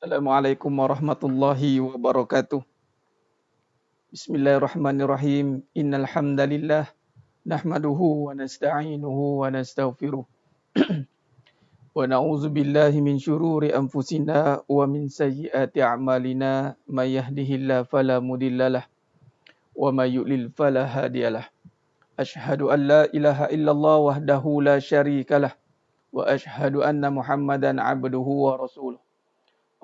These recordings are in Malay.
Assalamualaikum warahmatullahi wabarakatuh. Bismillahirrahmanirrahim. Innal hamdalillah nahmaduhu wa nasta'inuhu wa nastaghfiruh. Wa na'udzu billahi min syururi anfusina wa min sayyiati a'malina. May yahdihillahu fala mudhillalah wa may yudlil fala hadiyalah. Asyhadu an la ilaha illallah wahdahu la syarikalah wa asyhadu anna Muhammadan 'abduhu wa rasuluh.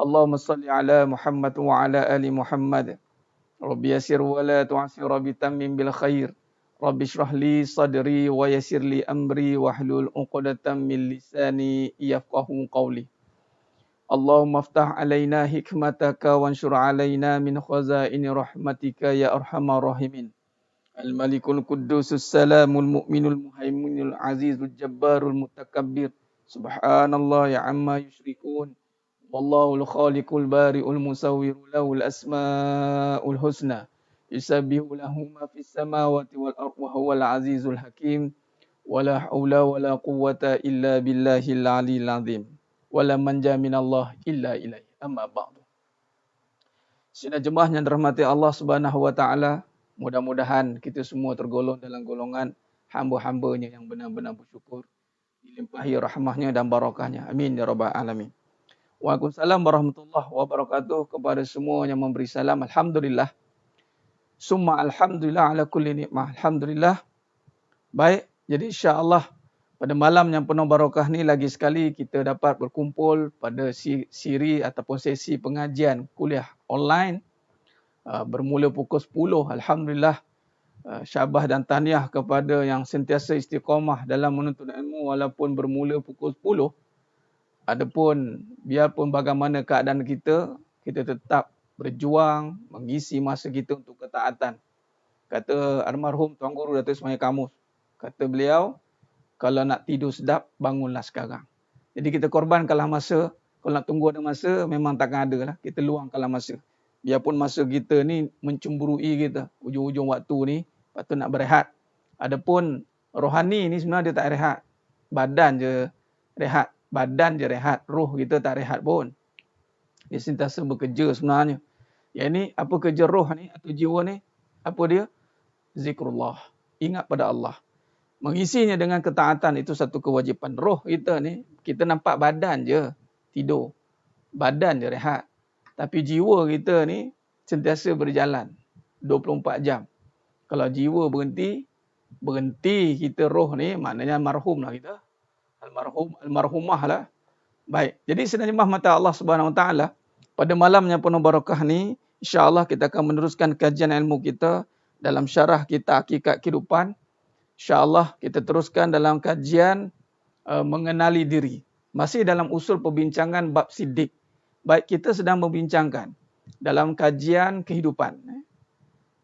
Allahumma salli ala Muhammad wa ala ali Muhammad. Rabbi yassir wa la tu'assir bitammim bil khair. Rabbi shrah li sadri wa yassir li amri wahlul 'uqdatam min lisani yafqahu qawli. Allahumma aftah alaina hikmataka wanshur alaina min khazaini rahmatika ya arhamar rahimin. Al-Malikul Quddusus Salamul Mu'minul Muhaiminul Azizul Jabbarul Mutakabbir. Subhanallah ya amma yusyrikun. Wallahul khaliqul bari'ul musawwiru lahul asma'ul husna. Yusabbihu lahu ma fis samawati wal ardi wa huwal azizul hakim. Wala haula wala quwwata illa billahil aliyil azim. Wala manja minallah illa ilaih. Amma ba'du. Sidang jemaah yang dirahmati Allah Subhanahu wa taala, mudah-mudahan kita semua tergolong dalam golongan hamba-hambanya yang benar-benar bersyukur, dilimpahi rahmahnya dan barakahnya. Amin ya rabbal alamin. Waalaikumsalam warahmatullahi wabarakatuh kepada semua yang memberi salam. Alhamdulillah. Summa alhamdulillah ala kulli nikmah. Alhamdulillah. Baik, jadi insya-Allah pada malam yang penuh barakah ni lagi sekali kita dapat berkumpul pada siri ataupun sesi pengajian kuliah online bermula pukul 10. Alhamdulillah. Syabas dan tahniah kepada yang sentiasa istiqamah dalam menuntut ilmu walaupun bermula pukul 10. Adapun biarpun bagaimana keadaan kita tetap berjuang mengisi masa kita untuk ketaatan. Kata almarhum Tuan Guru Datuk Ismail Kamus, kata beliau, kalau nak tidur sedap, bangunlah sekarang. Jadi kita korbankanlah masa. Kalau nak tunggu ada masa, memang takkan ada lah. Kita luangkanlah masa. Biarpun masa kita ni mencemburui kita, ujung-ujung waktu ni, patut nak berehat. Adapun rohani ni sebenarnya dia tak rehat. Badan je rehat. Badan je rehat, roh kita tak rehat pun. Dia sentiasa bekerja sebenarnya. Yang ni, apa kerja roh ni atau jiwa ni? Apa dia? Zikrullah. Ingat pada Allah. Mengisinya dengan ketaatan itu satu kewajipan. Roh kita ni, kita nampak badan je tidur. Badan je rehat. Tapi jiwa kita ni sentiasa berjalan 24 jam. Kalau jiwa berhenti kita roh ni, maknanya marhum lah kita. Almarhumah lah. Baik. Jadi sedang jemaah mata Allah Subhanahu Wa Taala, pada malam yang penuh barakah ni, insya-Allah kita akan meneruskan kajian ilmu kita dalam syarah kita Hakikat Kehidupan. Insya-Allah kita teruskan dalam kajian mengenali diri. Masih dalam usul perbincangan bab siddiq. Baik, kita sedang membincangkan dalam kajian kehidupan.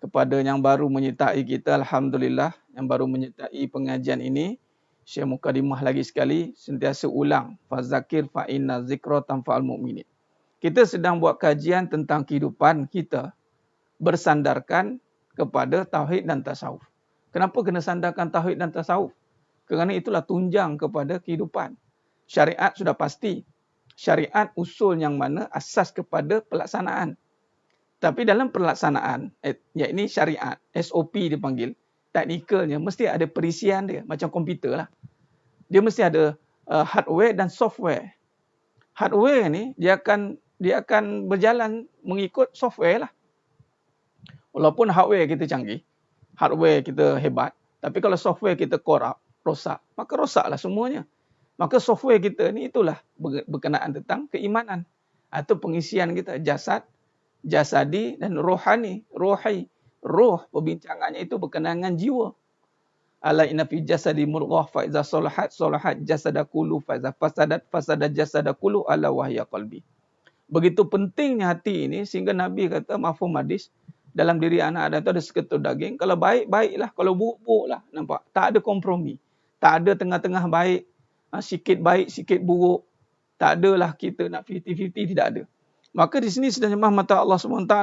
Kepada yang baru menyertai kita, alhamdulillah, yang baru menyertai pengajian ini, Syekh mukadimah lagi sekali, sentiasa ulang. Fazakir fa inna zikra tanfa'ul mu'minin. Kita sedang buat kajian tentang kehidupan kita bersandarkan kepada tauhid dan tasawuf. Kenapa kena sandarkan tauhid dan tasawuf? Kerana itulah tunjang kepada kehidupan. Syariat sudah pasti. Syariat usul yang mana asas kepada pelaksanaan. Tapi dalam pelaksanaan, yakni syariat, SOP dipanggil, teknikalnya mesti ada perisian dia, macam komputer lah. Dia mesti ada hardware dan software. Hardware ni dia akan berjalan mengikut software lah. Walaupun hardware kita canggih, hardware kita hebat, tapi kalau software kita korup, rosak, maka rosaklah semuanya. Maka software kita ni itulah berkenaan tentang keimanan atau pengisian kita jasadi dan rohani, roh perbincangannya itu berkenaan dengan jiwa. Ala inna fi jasadi murghah fa iza salahat jasada kullu fa iza fasadat jasada kullu ala wahya qalbi. Begitu pentingnya hati ini sehingga Nabi kata mafhum hadis, dalam diri anak Adam itu ada seketul daging, kalau baik baiklah, kalau buruk buruklah. Nampak? Tak ada kompromi. Tak ada tengah-tengah baik, sikit baik sikit buruk. Tak adalah kita nak 50-50, tidak ada. Maka di sini sedang jemaah mata Allah SWT,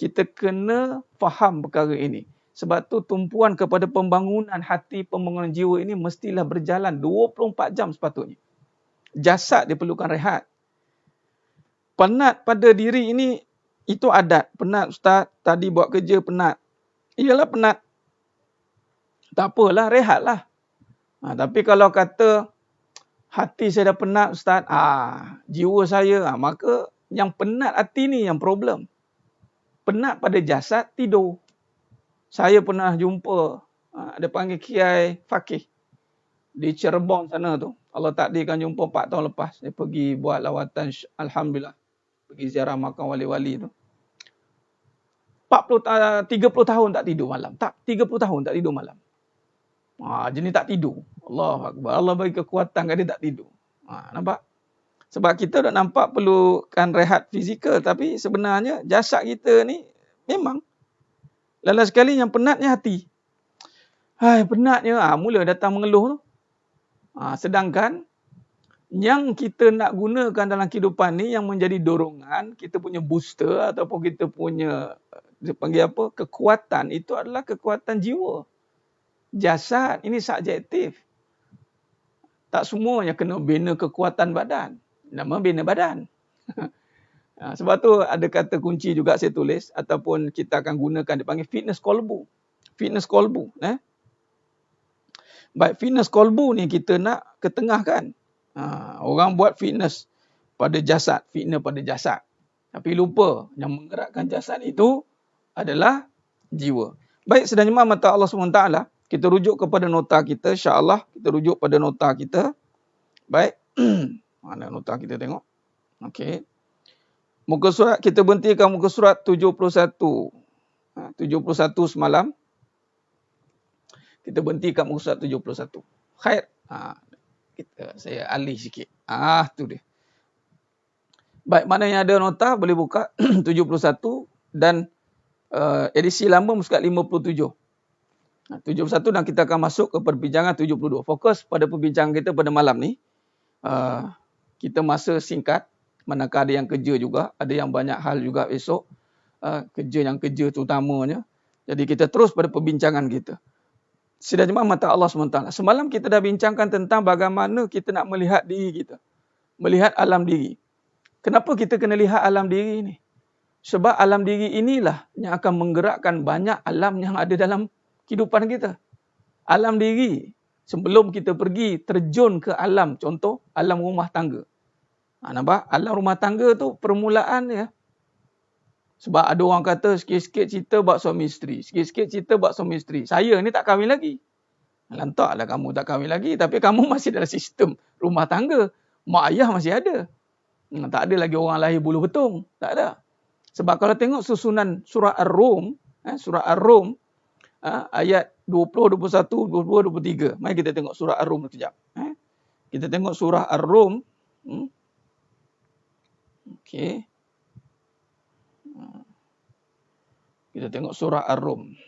kita kena faham perkara ini. Sebab tu tumpuan kepada pembangunan hati, pembangunan jiwa ini mestilah berjalan 24 jam sepatutnya. Jasad dia perlukan rehat. Penat pada diri ini, itu adat. Penat Ustaz, tadi buat kerja penat. Iyalah penat. Tak apalah, rehatlah. Tapi kalau kata, hati saya dah penat Ustaz, jiwa saya, maka yang penat hati ni yang problem. Penat pada jasad, tidur. Saya pernah jumpa, dia panggil Kiai Fakih. Di Cirebon sana tu. Allah takdirkan jumpa 4 tahun lepas. Dia pergi buat lawatan, Alhamdulillah. Pergi ziarah makam wali-wali tu. 30 tahun tak tidur malam. 30 tahun tak tidur malam. Jenis tak tidur. Allahu Akbar. Allah bagi kekuatan kat dia tak tidur. Nampak? Sebab kita dah nampak perlukan rehat fizikal. Tapi sebenarnya jasad kita ni memang. Lala sekali yang penatnya hati. Penatnya. Mula datang mengeluh tu. Sedangkan yang kita nak gunakan dalam kehidupan ni yang menjadi dorongan, kita punya booster ataupun kita punya dia panggil apa? Kekuatan itu adalah kekuatan jiwa. Jasad ini subjektif. Tak semuanya kena bina kekuatan badan. Nama bina badan. Sebab tu ada kata kunci juga saya tulis ataupun kita akan gunakan dipanggil fitness kolbu. Fitness kolbu. Baik, fitness kolbu ni kita nak ketengahkan. Orang buat fitness pada jasad, fitness pada jasad. Tapi lupa yang menggerakkan jasad itu adalah jiwa. Baik, sedang jemaah mata Allah SWT, kita rujuk kepada nota kita, insya-Allah kita rujuk pada nota kita. Baik. Mana nota kita tengok? Okey. Muka surat kita berhentikan muka surat 71. 71 semalam. Kita berhentikan muka surat 71. Khair. Saya alih sikit. Tu dia. Baik, mana yang ada nota boleh buka 71 dan edisi lama muskat 57. 71 dan kita akan masuk ke perbincangan 72. Fokus pada perbincangan kita pada malam ni. Kita masa singkat. Manakah ada yang kerja juga. Ada yang banyak hal juga esok. Kerja terutamanya. Jadi kita terus pada perbincangan kita. Sidang jemaah mata Allah SWT. Semalam kita dah bincangkan tentang bagaimana kita nak melihat diri kita. Melihat alam diri. Kenapa kita kena lihat alam diri ini? Sebab alam diri inilah yang akan menggerakkan banyak alam yang ada dalam kehidupan kita. Alam diri. Sebelum kita pergi terjun ke alam. Contoh, alam rumah tangga. Nampak? Alam rumah tangga tu permulaan ya. Sebab ada orang kata sikit-sikit cerita buat suami isteri. Sikit-sikit cerita buat suami isteri. Saya ni tak kahwin lagi. Lantaklah kamu tak kahwin lagi. Tapi kamu masih dalam sistem rumah tangga. Mak ayah masih ada. Tak ada lagi orang lahir buluh betung. Tak ada. Sebab kalau tengok susunan surah Ar-Rum. Surah Ar-Rum. Ayat 20, 21, 22, 23. Mari kita tengok surah Ar-Rum sekejap. Kita tengok surah Ar-Rum. Okey. Kita tengok surah Ar-Rum.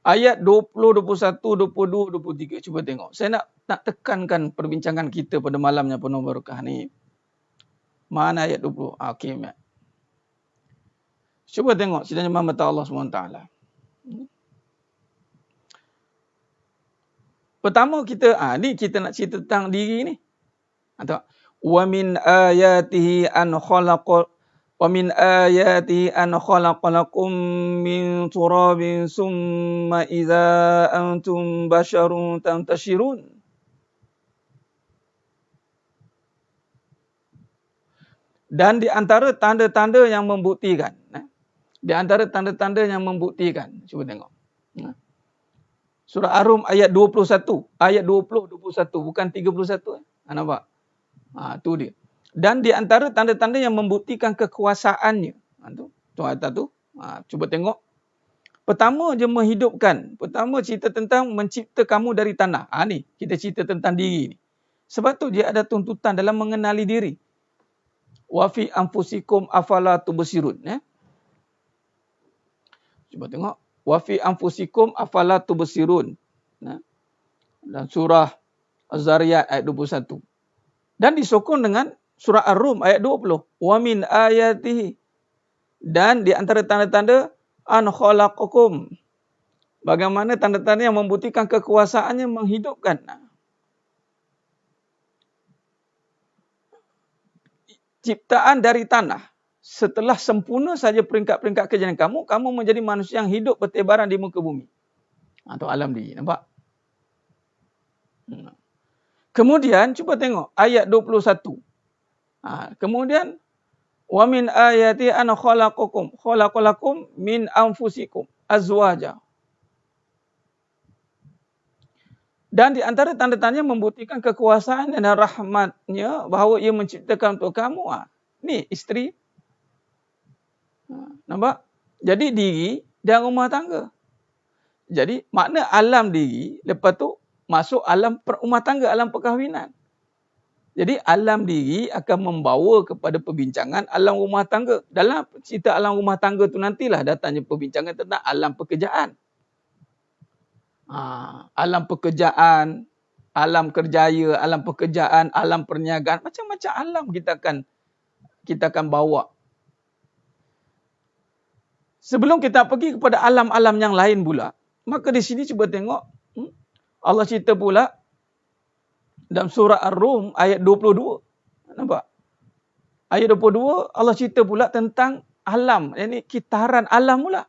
Ayat 20, 21, 22, 23. Cuba tengok. Saya nak tekankan perbincangan kita pada malamnya penuh barakah ni. Mana ayat 20? Okey. Cuba tengok. Sidang jemaah mata Allah SWT. Pertama kita, ni kita nak cerita tentang diri ni. Wa min ayatihi an khalaqalakum min turabin summa idza antum basharun tantashirun. Dan di antara tanda-tanda yang membuktikan. Di antara tanda-tanda yang membuktikan. Cuba tengok. Surah Ar-Rum ayat 21. Ayat 20, 21. Bukan 31. Nampak? Tu dia. Dan di antara tanda-tanda yang membuktikan kekuasaannya. Tu ayat tu. Cuba tengok. Pertama je menghidupkan. Pertama cerita tentang mencipta kamu dari tanah. Ni kita cerita tentang diri ni. Sebab tu dia ada tuntutan dalam mengenali diri. Wa fi anfusikum afala tubsirun. Cuba tengok. Wa fi anfusikum afala tubsirun. Dan surah Az-Zariyat ayat 21. Dan disokong dengan surah Ar-Rum ayat 20. Wa min ayatihi. Dan di antara tanda-tanda an khalaqakum. Bagaimana tanda-tanda yang membuktikan kekuasaannya menghidupkan. Ciptaan dari tanah. Setelah sempurna saja peringkat-peringkat kejadian kamu menjadi manusia yang hidup bertebaran di muka bumi. Atau alam diri. Nampak? Kemudian, cuba tengok ayat 21. Kemudian, wa min ayati an khalaqalakum min anfusikum azwaja. Dan di antara tanda-tandanya membuktikan kekuasaan dan rahmatnya bahawa ia menciptakan untuk kamu. Ni isteri. Nampak? Jadi diri dan rumah tangga. Jadi makna alam diri, lepas tu masuk alam rumah tangga, alam perkahwinan. Jadi alam diri akan membawa kepada perbincangan alam rumah tangga. Dalam cerita alam rumah tangga tu nantilah datangnya perbincangan tentang alam pekerjaan. Alam pekerjaan, alam kerjaya, alam pekerjaan, alam perniagaan, macam-macam alam kita akan bawa. Sebelum kita pergi kepada alam-alam yang lain pula, maka di sini cuba tengok Allah cerita pula dalam surah Ar-Rum ayat 22. Nampak? Ayat 22 Allah cerita pula tentang alam, yakni kitaran alam pula.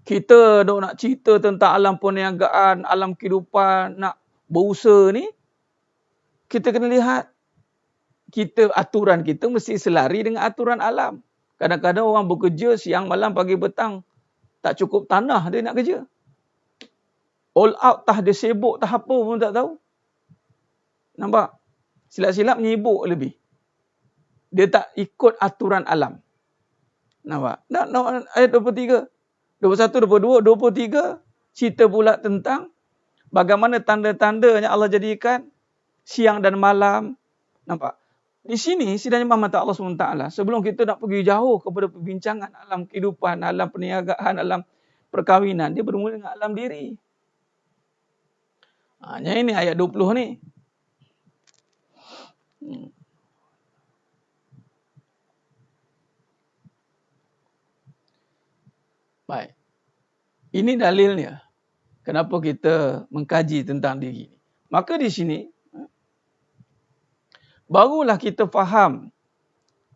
Kita nak cerita tentang alam perniagaan, alam kehidupan, nak berusaha ni, kita kena lihat aturan kita mesti selari dengan aturan alam. Kadang-kadang orang bekerja siang, malam, pagi, petang, tak cukup tanah dia nak kerja. All out, tah dia sibuk, tah apa pun tak tahu. Nampak? Silap-silap menyibuk lebih. Dia tak ikut aturan alam. Nampak? Ayat 23. 21, 22, 23 cerita pula tentang bagaimana tanda-tanda yang Allah jadikan siang dan malam. Nampak? Di sini sidangnya mata Allah SWT. Sebelum kita nak pergi jauh kepada perbincangan alam kehidupan, alam perniagaan, alam perkahwinan, dia bermula dengan alam diri. Yang ini ayat 20 ni. Baik. Ini dalilnya. Kenapa kita mengkaji tentang diri ini. Maka di sini, barulah kita faham.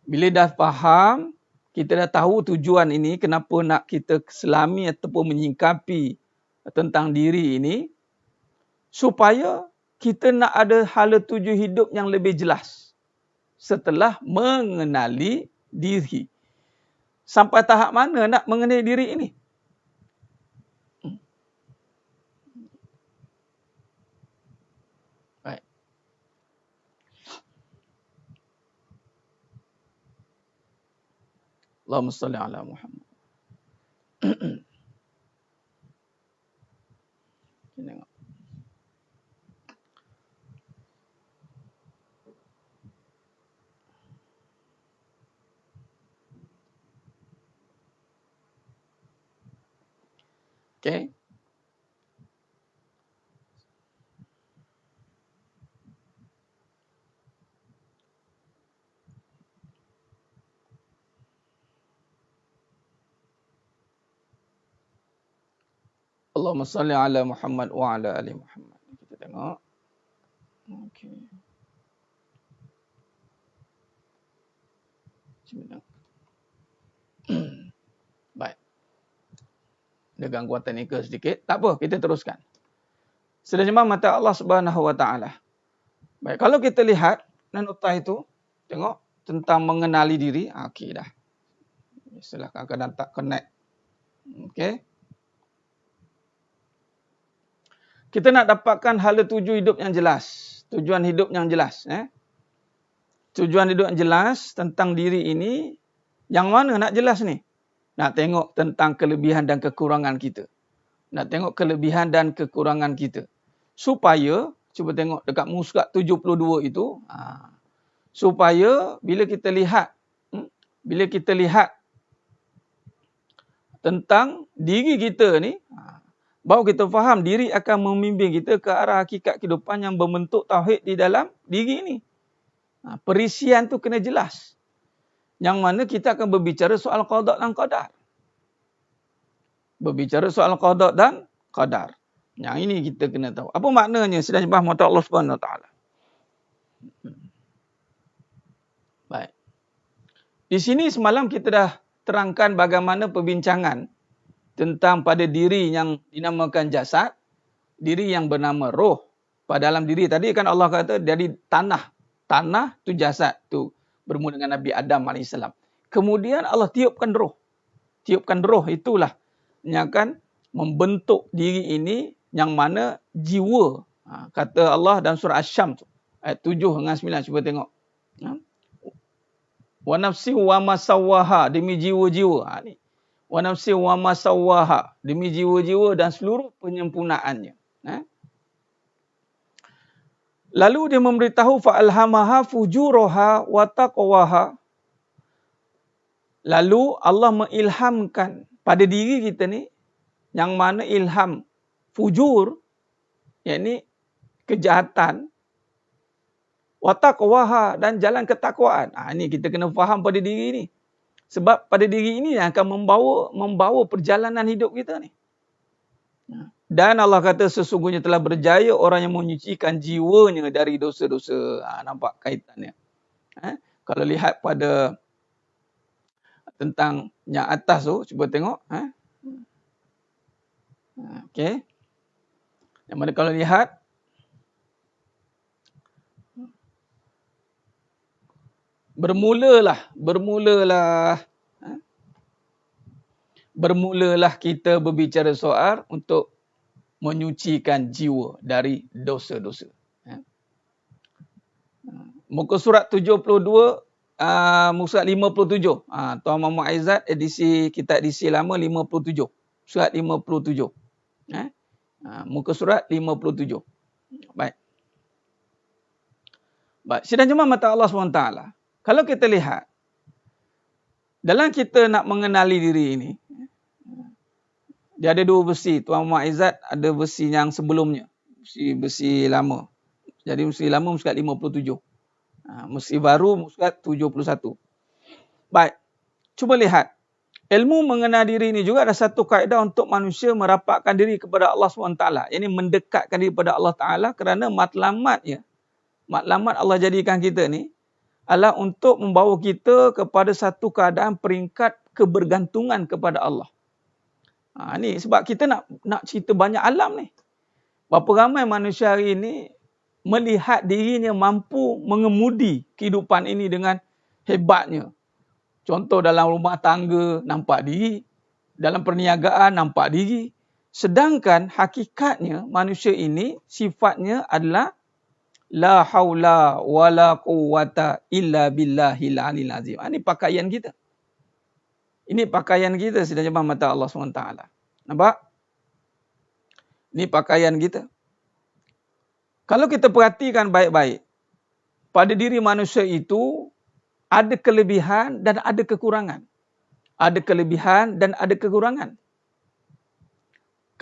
Bila dah faham, kita dah tahu tujuan ini, kenapa nak kita selami ataupun menyingkapi tentang diri ini, supaya kita nak ada hala tuju hidup yang lebih jelas. Setelah mengenali diri. Sampai tahap mana nak mengenali diri ini? Baik. Allahumma salli ala Muhammad. Tengok. Okay. Allahumma salli ala Muhammad wa ala ali Muhammad. Kita tengok. Okey. Bismillah. Baik. Ada gangguan teknikal sedikit. Tak apa, kita teruskan. Sedangkan mata Allah Subhanahu wa taala. Baik, kalau kita lihat notah itu, tengok tentang mengenali diri. Okey dah. Silakan kadang tak connect. Okey. Kita nak dapatkan hala tuju hidup yang jelas. Tujuan hidup yang jelas. Tujuan hidup yang jelas tentang diri ini. Yang mana nak jelas ni? Nak tengok tentang kelebihan dan kekurangan kita. Nak tengok kelebihan dan kekurangan kita. Supaya, cuba tengok dekat muka 72 itu. Supaya bila kita lihat tentang diri kita ni, baru kita faham diri akan membimbing kita ke arah hakikat kehidupan yang berbentuk tauhid di dalam diri ini. Perisian tu kena jelas. Yang mana kita akan berbicara soal qada dan qadar. Berbicara soal qada dan qadar. Yang ini kita kena tahu. Apa maknanya sedang nyembah mata Allah Subhanahu Wa Taala? Baik. Di sini semalam kita dah terangkan bagaimana perbincangan tentang pada diri yang dinamakan jasad, diri yang bernama roh. Pada dalam diri tadi kan Allah kata dari tanah. Tanah tu jasad tu bermula dengan Nabi Adam AS. Kemudian Allah tiupkan roh. Tiupkan roh itulah yang akan membentuk diri ini yang mana jiwa. Kata Allah dalam surah Asy-Syams ayat 7 dengan 9. Cuba tengok. Wa nafsi wa ma sawwaha, demi jiwa-jiwa. Ni. Wa nafsi wa ma sawwaha, demi jiwa-jiwa dan seluruh penyempurnaannya. Lalu dia memberitahu fa'alhamaha fujuraha wa taqwaha. Lalu Allah mengilhamkan pada diri kita ni, yang mana ilham fujur, yakni kejahatan, wa taqwaha, dan jalan ketakwaan. Ini kita kena faham pada diri ni. Sebab pada diri ini yang akan membawa perjalanan hidup kita ni. Dan Allah kata sesungguhnya telah berjaya orang yang menyucikan jiwanya dari dosa-dosa. Nampak kaitannya. Kalau lihat pada tentang yang atas tu, cuba tengok. Okey. Yang mana kalau lihat, bermulalah kita berbicara soal untuk menyucikan jiwa dari dosa-dosa. Muka surat 72, muka surat 57. Tuan Muhammad Aizat, kitab edisi lama 57. Surat 57. Muka surat 57. Baik. Sidang jemaah mata Allah SWT. Kalau kita lihat, dalam kita nak mengenali diri ini, dia ada dua versi. Tuan Muhammad Aizat ada versi yang sebelumnya. Versi lama. Jadi versi lama muka surat 57. Versi baru muka surat 71. Baik. Cuba lihat. Ilmu mengenal diri ini juga ada satu kaedah untuk manusia merapatkan diri kepada Allah SWT. Ini mendekatkan diri kepada Allah Ta'ala kerana matlamat Allah jadikan kita ni adalah untuk membawa kita kepada satu keadaan peringkat kebergantungan kepada Allah. Ni sebab kita nak cerita banyak alam ni. Berapa ramai manusia hari ini melihat dirinya mampu mengemudi kehidupan ini dengan hebatnya. Contoh dalam rumah tangga nampak diri, dalam perniagaan nampak diri. Sedangkan hakikatnya manusia ini sifatnya adalah la haula wala quwwata illa billahil aliyil azim. Ini pakaian kita. Ini pakaian kita sedang jemaah mata Allah SWT. Nampak? Ini pakaian kita. Kalau kita perhatikan baik-baik, pada diri manusia itu ada kelebihan dan ada kekurangan. Ada kelebihan dan ada kekurangan.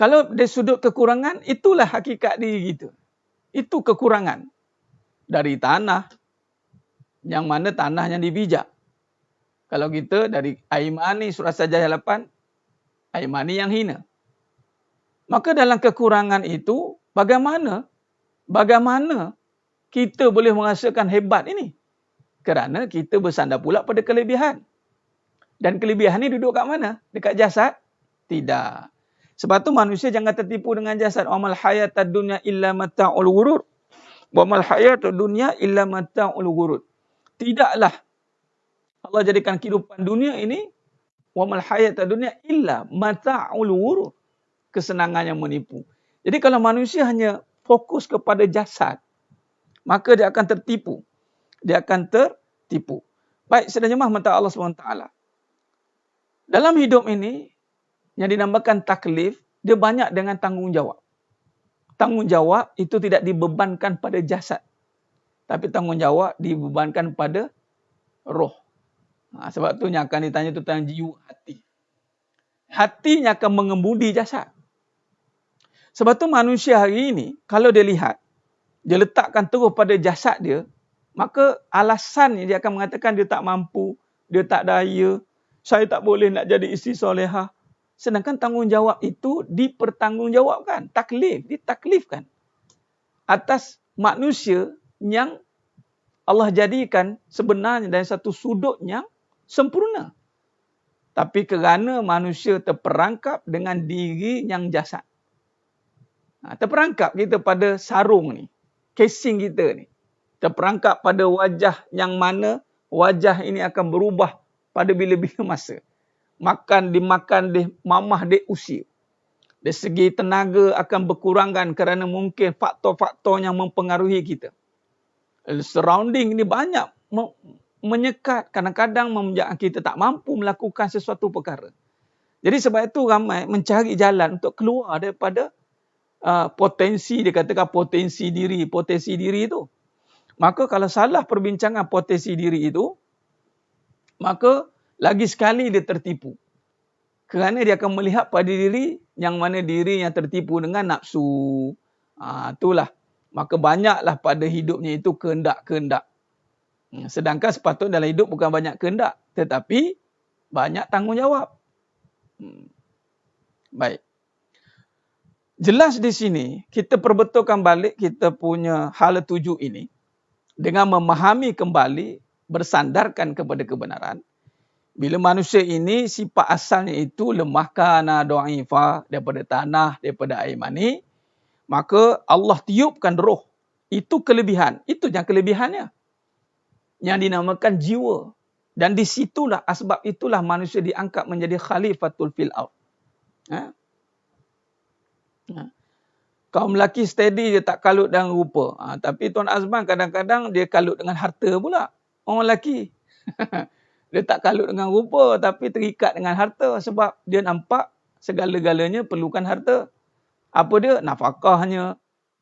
Kalau dari sudut kekurangan, itulah hakikat diri kita. Itu kekurangan. Dari tanah, yang mana tanah yang dibijak. Kalau kita dari air mani, surah Sajdah 8, air mani yang hina. Maka dalam kekurangan itu, bagaimana kita boleh merasakan hebat ini? Kerana kita bersandar pula pada kelebihan. Dan kelebihan ini duduk kat mana? Dekat jasad? Tidak. Sebab tu manusia jangan tertipu dengan jasad. Wa mal hayatad dunya illa mata'ul ghurur. Wa mal hayatud dunya illa mata'ul ghurur. Tidaklah Allah jadikan kehidupan dunia ini wa mal hayatud dunya illa mata'ul ghurur. Kesenangan yang menipu. Jadi kalau manusia hanya fokus kepada jasad, maka dia akan tertipu. Dia akan tertipu. Baik, sedang jemaah mata Allah SWT. Dalam hidup ini, yang dinamakan taklif, dia banyak dengan tanggungjawab. Tanggungjawab itu tidak dibebankan pada jasad. Tapi tanggungjawab dibebankan pada roh. Sebab tu yang akan ditanya tentang jiwa hati. Hatinya akan mengemudi jasad. Sebab tu manusia hari ini, kalau dia lihat, dia letakkan terus pada jasad dia, maka alasannya dia akan mengatakan dia tak mampu, dia tak daya, saya tak boleh nak jadi isteri solehah, Sedangkan tanggungjawab itu dipertanggungjawabkan. Ditaklifkan. Atas manusia yang Allah jadikan sebenarnya dari satu sudut yang sempurna. Tapi kerana manusia terperangkap dengan diri yang jasad. Terperangkap kita pada sarung ni. Casing kita ni. Terperangkap pada wajah yang mana wajah ini akan berubah pada bila-bila masa. Makan di mamah di usia. Dari segi tenaga akan berkurangan kerana mungkin faktor-faktor yang mempengaruhi kita. Surrounding ni banyak menyekat, kadang-kadang membuat kita tak mampu melakukan sesuatu perkara. Jadi sebab itu ramai mencari jalan untuk keluar daripada potensi, dia katakan potensi diri itu. Maka kalau salah perbincangan potensi diri itu, maka lagi sekali dia tertipu. Kerana dia akan melihat pada diri yang mana diri yang tertipu dengan nafsu. Itulah. Maka banyaklah pada hidupnya itu kehendak-kehendak. Sedangkan sepatutnya dalam hidup bukan banyak kehendak, tetapi banyak tanggungjawab. Baik. Jelas di sini, kita perbetulkan balik kita punya hala tuju ini dengan memahami kembali, bersandarkan kepada kebenaran. Bila manusia ini sifat asalnya itu lemah kana dha'ifa, daripada tanah, daripada air mani, maka Allah tiupkan roh. Itu kelebihan. Itu yang kelebihannya. Yang dinamakan jiwa. Dan di situlah, asbab itulah manusia diangkat menjadi khalifatul fil ard. Kaum lelaki steady dia tak kalut dengan rupa. Tapi Tuan Azman kadang-kadang dia kalut dengan harta pula. Orang lelaki. Dia tak kalut dengan rupa tapi terikat dengan harta sebab dia nampak segala-galanya perlukan harta. Apa dia? Nafkahnya,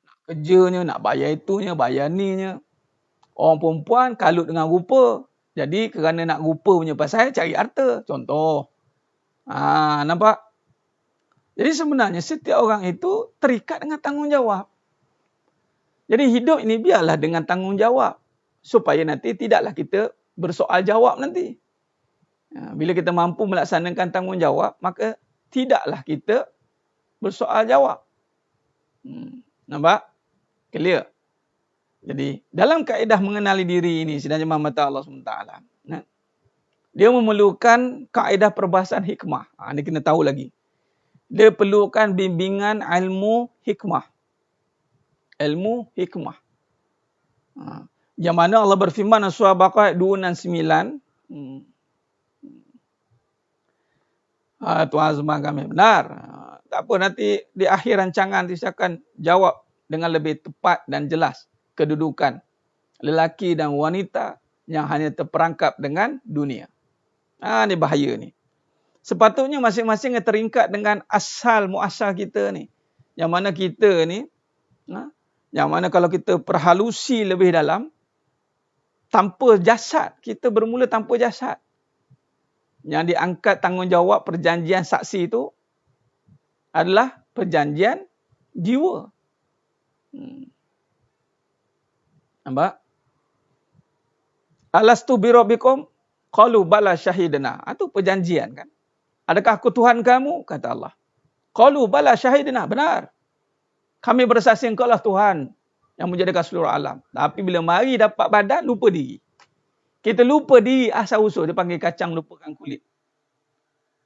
nak kerjanya, nak bayar itunya, bayar ninya. Orang perempuan kalut dengan rupa. Jadi kerana nak rupa punya pasal cari harta. Contoh. Nampak? Jadi sebenarnya setiap orang itu terikat dengan tanggungjawab. Jadi hidup ini biarlah dengan tanggungjawab. Supaya nanti tidaklah kita bersoal jawab nanti. Bila kita mampu melaksanakan tanggungjawab, maka tidaklah kita bersoal jawab. Nampak? Clear? Jadi dalam kaedah mengenali diri ini, sedang jemaah mata Allah SWT, dia memerlukan kaedah perbahasan hikmah. Ini kena tahu lagi. Dia perlukan bimbingan ilmu hikmah. Ilmu hikmah. Yang mana Allah berfirman dalam surah Baqarah 269. Tuan Azman kami benar. Tak apa, nanti di akhir rancangan saya akan jawab dengan lebih tepat dan jelas kedudukan lelaki dan wanita yang hanya terperangkap dengan dunia. Ini bahaya ni. Sepatutnya masing-masing terikat dengan asal muasal kita ni. Yang mana kita ni, yang mana kalau kita perhalusi lebih dalam, tanpa jasad, kita bermula tanpa jasad. Yang diangkat tanggungjawab perjanjian saksi itu adalah perjanjian jiwa. Nampak? Alastu birabbikum qalu bala syahidna. Itu perjanjian kan? Adakah aku Tuhan kamu? Kata Allah. Qalu bala syahidna. Benar. Kami bersaksi engkau lah Tuhan yang menjadikan seluruh alam. Tapi bila mari dapat badan, lupa diri. Kita lupa diri asal usul. Dia panggil kacang lupakan kulit.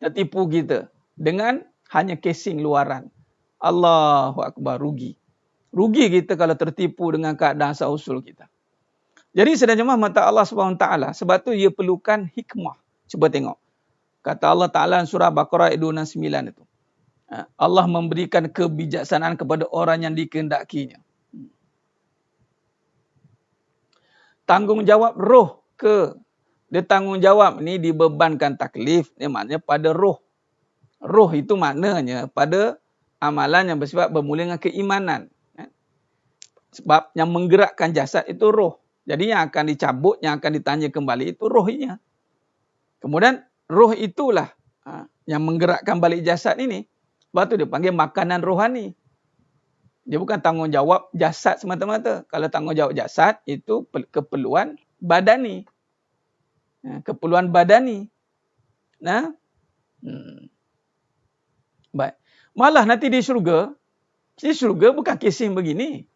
Tertipu kita dengan hanya casing luaran. Allahu Akbar, rugi. Rugi kita kalau tertipu dengan keadaan asal usul kita. Jadi sedang jemaah mata Allah SWT, sebab tu ia perlukan hikmah. Cuba tengok. Kata Allah Ta'ala surah Baqarah 269 itu. Allah memberikan kebijaksanaan kepada orang yang dikehendakinya. Tanggungjawab roh ke? Dia tanggungjawab ni dibebankan taklif. Dia maknanya pada roh. Roh itu maknanya pada amalan yang bersifat bermula dengan keimanan. Sebab yang menggerakkan jasad itu roh. Jadi yang akan dicabut, yang akan ditanya kembali itu rohnya. Kemudian roh itulah yang menggerakkan balik jasad ini. Sebab tu dia panggil makanan rohani. Dia bukan tanggungjawab jasad semata-mata. Kalau tanggungjawab jasad itu keperluan badani. Keperluan badani. Baik. Malah nanti di syurga bukan casing begini.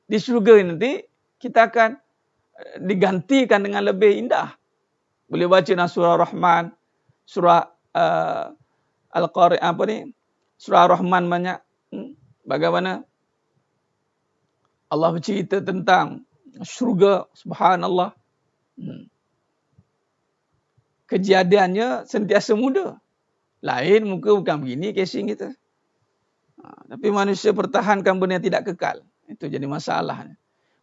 Di syurga nanti kita akan digantikan dengan lebih indah. Boleh baca dalam surah Rahman, surah Al-Qari, surah Rahman banyak. Bagaimana Allah bercerita tentang syurga, subhanallah. Kejadiannya sentiasa muda. Lain muka bukan begini casing kita. Tapi manusia pertahankan benda yang tidak kekal. Itu jadi masalah.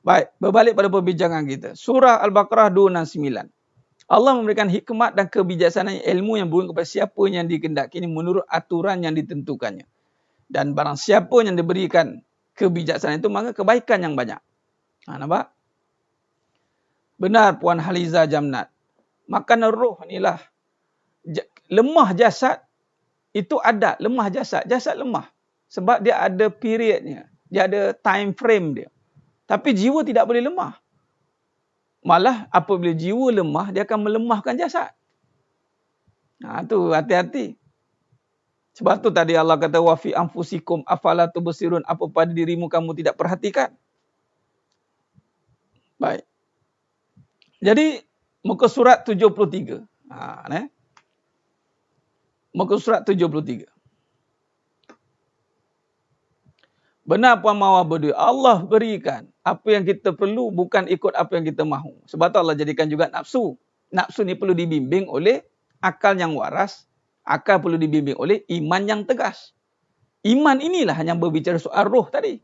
Baik, berbalik pada perbincangan kita. Surah Al-Baqarah 269. Allah memberikan hikmat dan kebijaksanaan ilmu yang bukan kepada siapa yang dikehendaki menurut aturan yang ditentukannya. Dan barang siapa yang diberikan kebijaksanaan itu, maka kebaikan yang banyak. Nampak? Benar Puan Haliza Jamnat. Makanan roh inilah. Lemah jasad itu ada. Lemah jasad. Jasad lemah. Sebab dia ada periodnya. Dia ada time frame dia. Tapi jiwa tidak boleh lemah. Malah apabila jiwa lemah, dia akan melemahkan jasad. Itu hati-hati. Sebab tu tadi Allah kata, wa fi anfusikum afala tubsirun, apa pada dirimu kamu tidak perhatikan. Baik. Jadi muka surat 73. Muka surat 73. Benar Puan Mawar berdua, Allah berikan apa yang kita perlu, bukan ikut apa yang kita mahu. Sebab tu Allah jadikan juga nafsu. Nafsu ni perlu dibimbing oleh akal yang waras. Akal perlu dibimbing oleh iman yang tegas. Iman inilah yang berbicara soal roh tadi.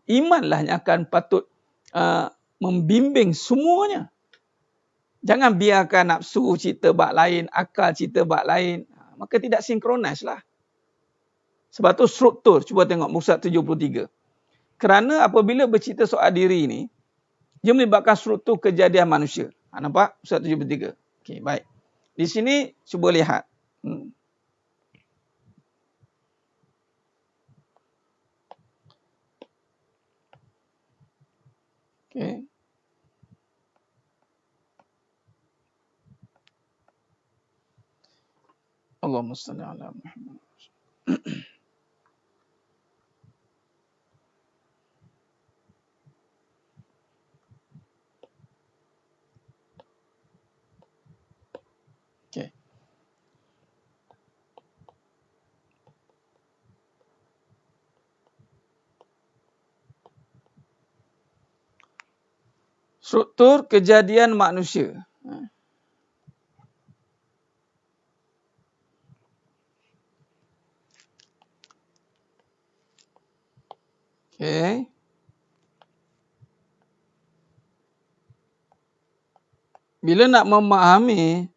Imanlah yang akan patut membimbing semuanya. Jangan biarkan nafsu cerita bab lain, akal cerita bab lain. Maka tidak sinkronis lah. Sebab tu struktur, cuba tengok muka surat 73. Kerana apabila bercerita soal diri ni, dia melibatkan struktur kejadian manusia. Nampak? Surat 73. Okey, baik. Di sini cuba lihat. Okey. Allahumma salli ala Muhammad. Okey. Struktur kejadian manusia. Okey. Bila nak memahami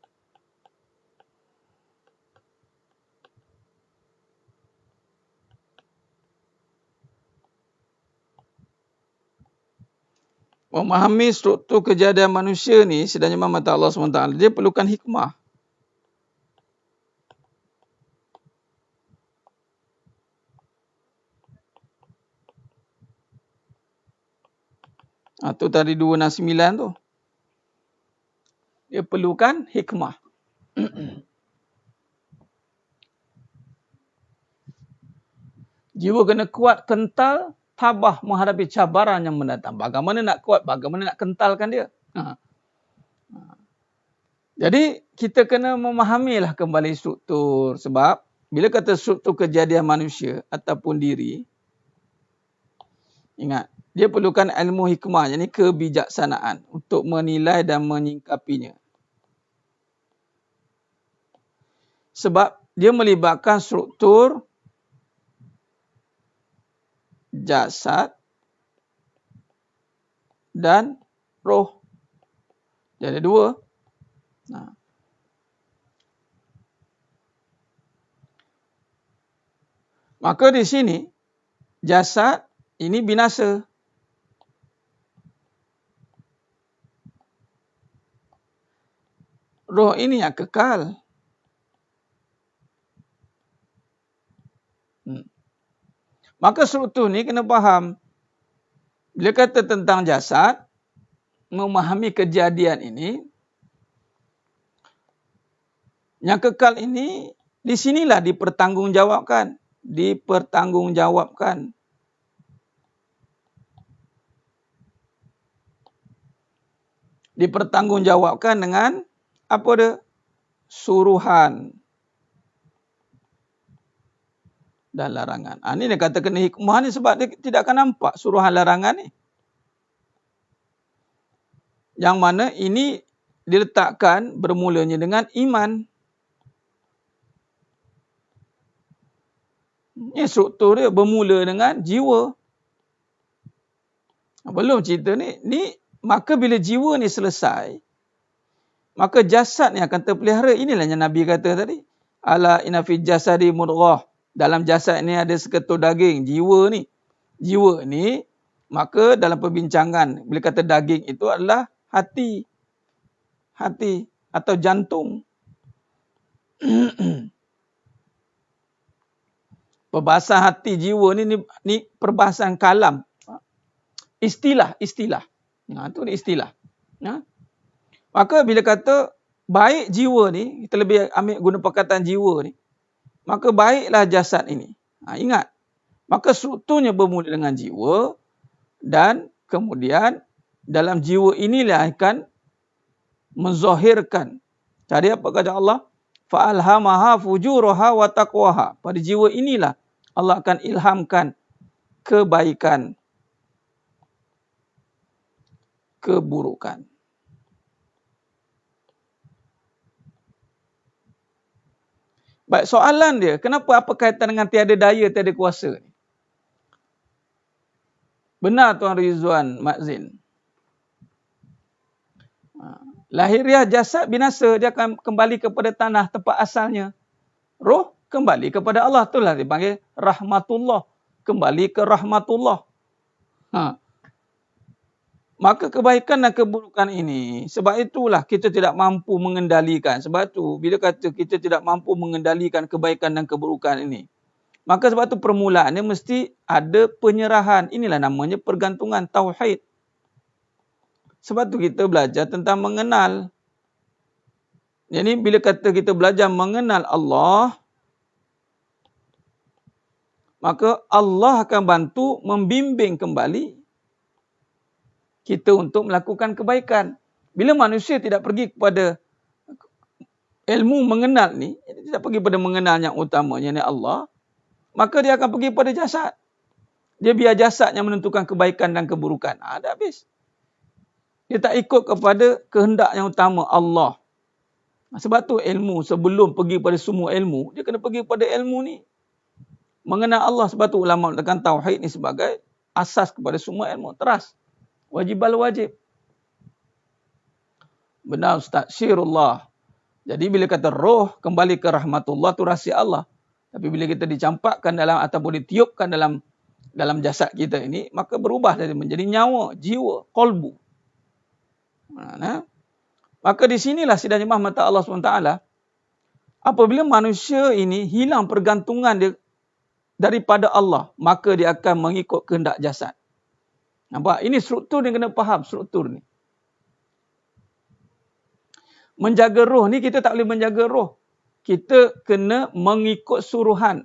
struktur kejadian manusia ni, sedangnya mata Allah SWT, dia perlukan hikmah. Itu tadi 269 tu. Dia perlukan hikmah. Jiwa kena kuat, kental, tabah menghadapi cabaran yang mendatang. Bagaimana nak kuat, bagaimana nak kentalkan dia. Jadi kita kena memahamilah kembali struktur. Sebab bila kata struktur kejadian manusia ataupun diri, ingat, dia perlukan ilmu hikmah, yakni kebijaksanaan untuk menilai dan menyingkapinya. Sebab dia melibatkan struktur jasad dan roh. Jadi dua. Maka di sini jasad ini binasa. Roh ini yang kekal. Maka struktur ni kena faham. Bila kata tentang jasad, memahami kejadian ini, yang kekal ini Di sinilah dipertanggungjawabkan. Dipertanggungjawabkan. Dipertanggungjawabkan dengan apa dia? Suruhan dan larangan. Ini dia kata kena hikmah ni sebab dia tidak akan nampak suruhan larangan ni. Yang mana ini diletakkan bermulanya dengan iman. Ini struktur dia bermula dengan jiwa. Belum cerita ni maka bila jiwa ni selesai, maka jasad ni akan terpelihara. Inilah yang Nabi kata tadi. Ala inna fi jasadi mudghah. Dalam jasad ni ada seketul daging, jiwa ni. Jiwa ni, maka dalam perbincangan, bila kata daging itu adalah hati. Hati atau jantung. Perbahasan hati jiwa ni perbahasan kalam. Istilah. Itu istilah. Maka bila kata baik jiwa ni, kita lebih ambil guna perkataan jiwa ni, maka baiklah jasad ini. Ingat, maka strukturnya bermula dengan jiwa dan kemudian dalam jiwa inilah akan menzahirkan. Tadi apa kata Allah? Fa'alhamaha fujuraha wa taqwaha. Pada jiwa inilah Allah akan ilhamkan kebaikan, keburukan. Baik, soalan dia, kenapa apa kaitan dengan tiada daya, tiada kuasa ni? Benar Tuan Rizwan Matzin. Lahiriah jasad binasa, dia akan kembali kepada tanah tempat asalnya. Roh kembali kepada Allah. Itulah dipanggil rahmatullah. Kembali ke rahmatullah. Maka kebaikan dan keburukan ini, sebab itulah kita tidak mampu mengendalikan. Sebab itu, bila kata kita tidak mampu mengendalikan kebaikan dan keburukan ini, maka sebab itu permulaannya mesti ada penyerahan. Inilah namanya pergantungan tauhid. Sebab itu kita belajar tentang mengenal. Jadi bila kata kita belajar mengenal Allah, maka Allah akan bantu membimbing kembali kita untuk melakukan kebaikan. Bila manusia tidak pergi kepada ilmu mengenal ni, tidak pergi pada mengenal yang utamanya ni Allah, maka dia akan pergi pada jasad. Dia biar jasad yang menentukan kebaikan dan keburukan. Dah habis. Dia tak ikut kepada kehendak yang utama Allah. Sebab tu ilmu sebelum pergi pada semua ilmu, dia kena pergi pada ilmu ni. Mengenal Allah. Sebab tu ulama mengatakan tauhid ni sebagai asas kepada semua ilmu. Teras. Wajibal wajib. Benar Ustaz, syirullah. Jadi bila kata roh kembali ke rahmatullah, tu rahsia Allah. Tapi bila kita dicampakkan dalam ataupun ditiupkan dalam jasad kita ini, maka berubah dari menjadi nyawa, jiwa, qalbu. Maka di sinilah sidang jemaah mata Allah SWT. Apabila manusia ini hilang pergantungan dia daripada Allah, maka dia akan mengikut kehendak jasad. Nampak? Ini struktur yang kena faham, struktur ni. Menjaga roh ni, kita tak boleh menjaga roh. Kita kena mengikut suruhan.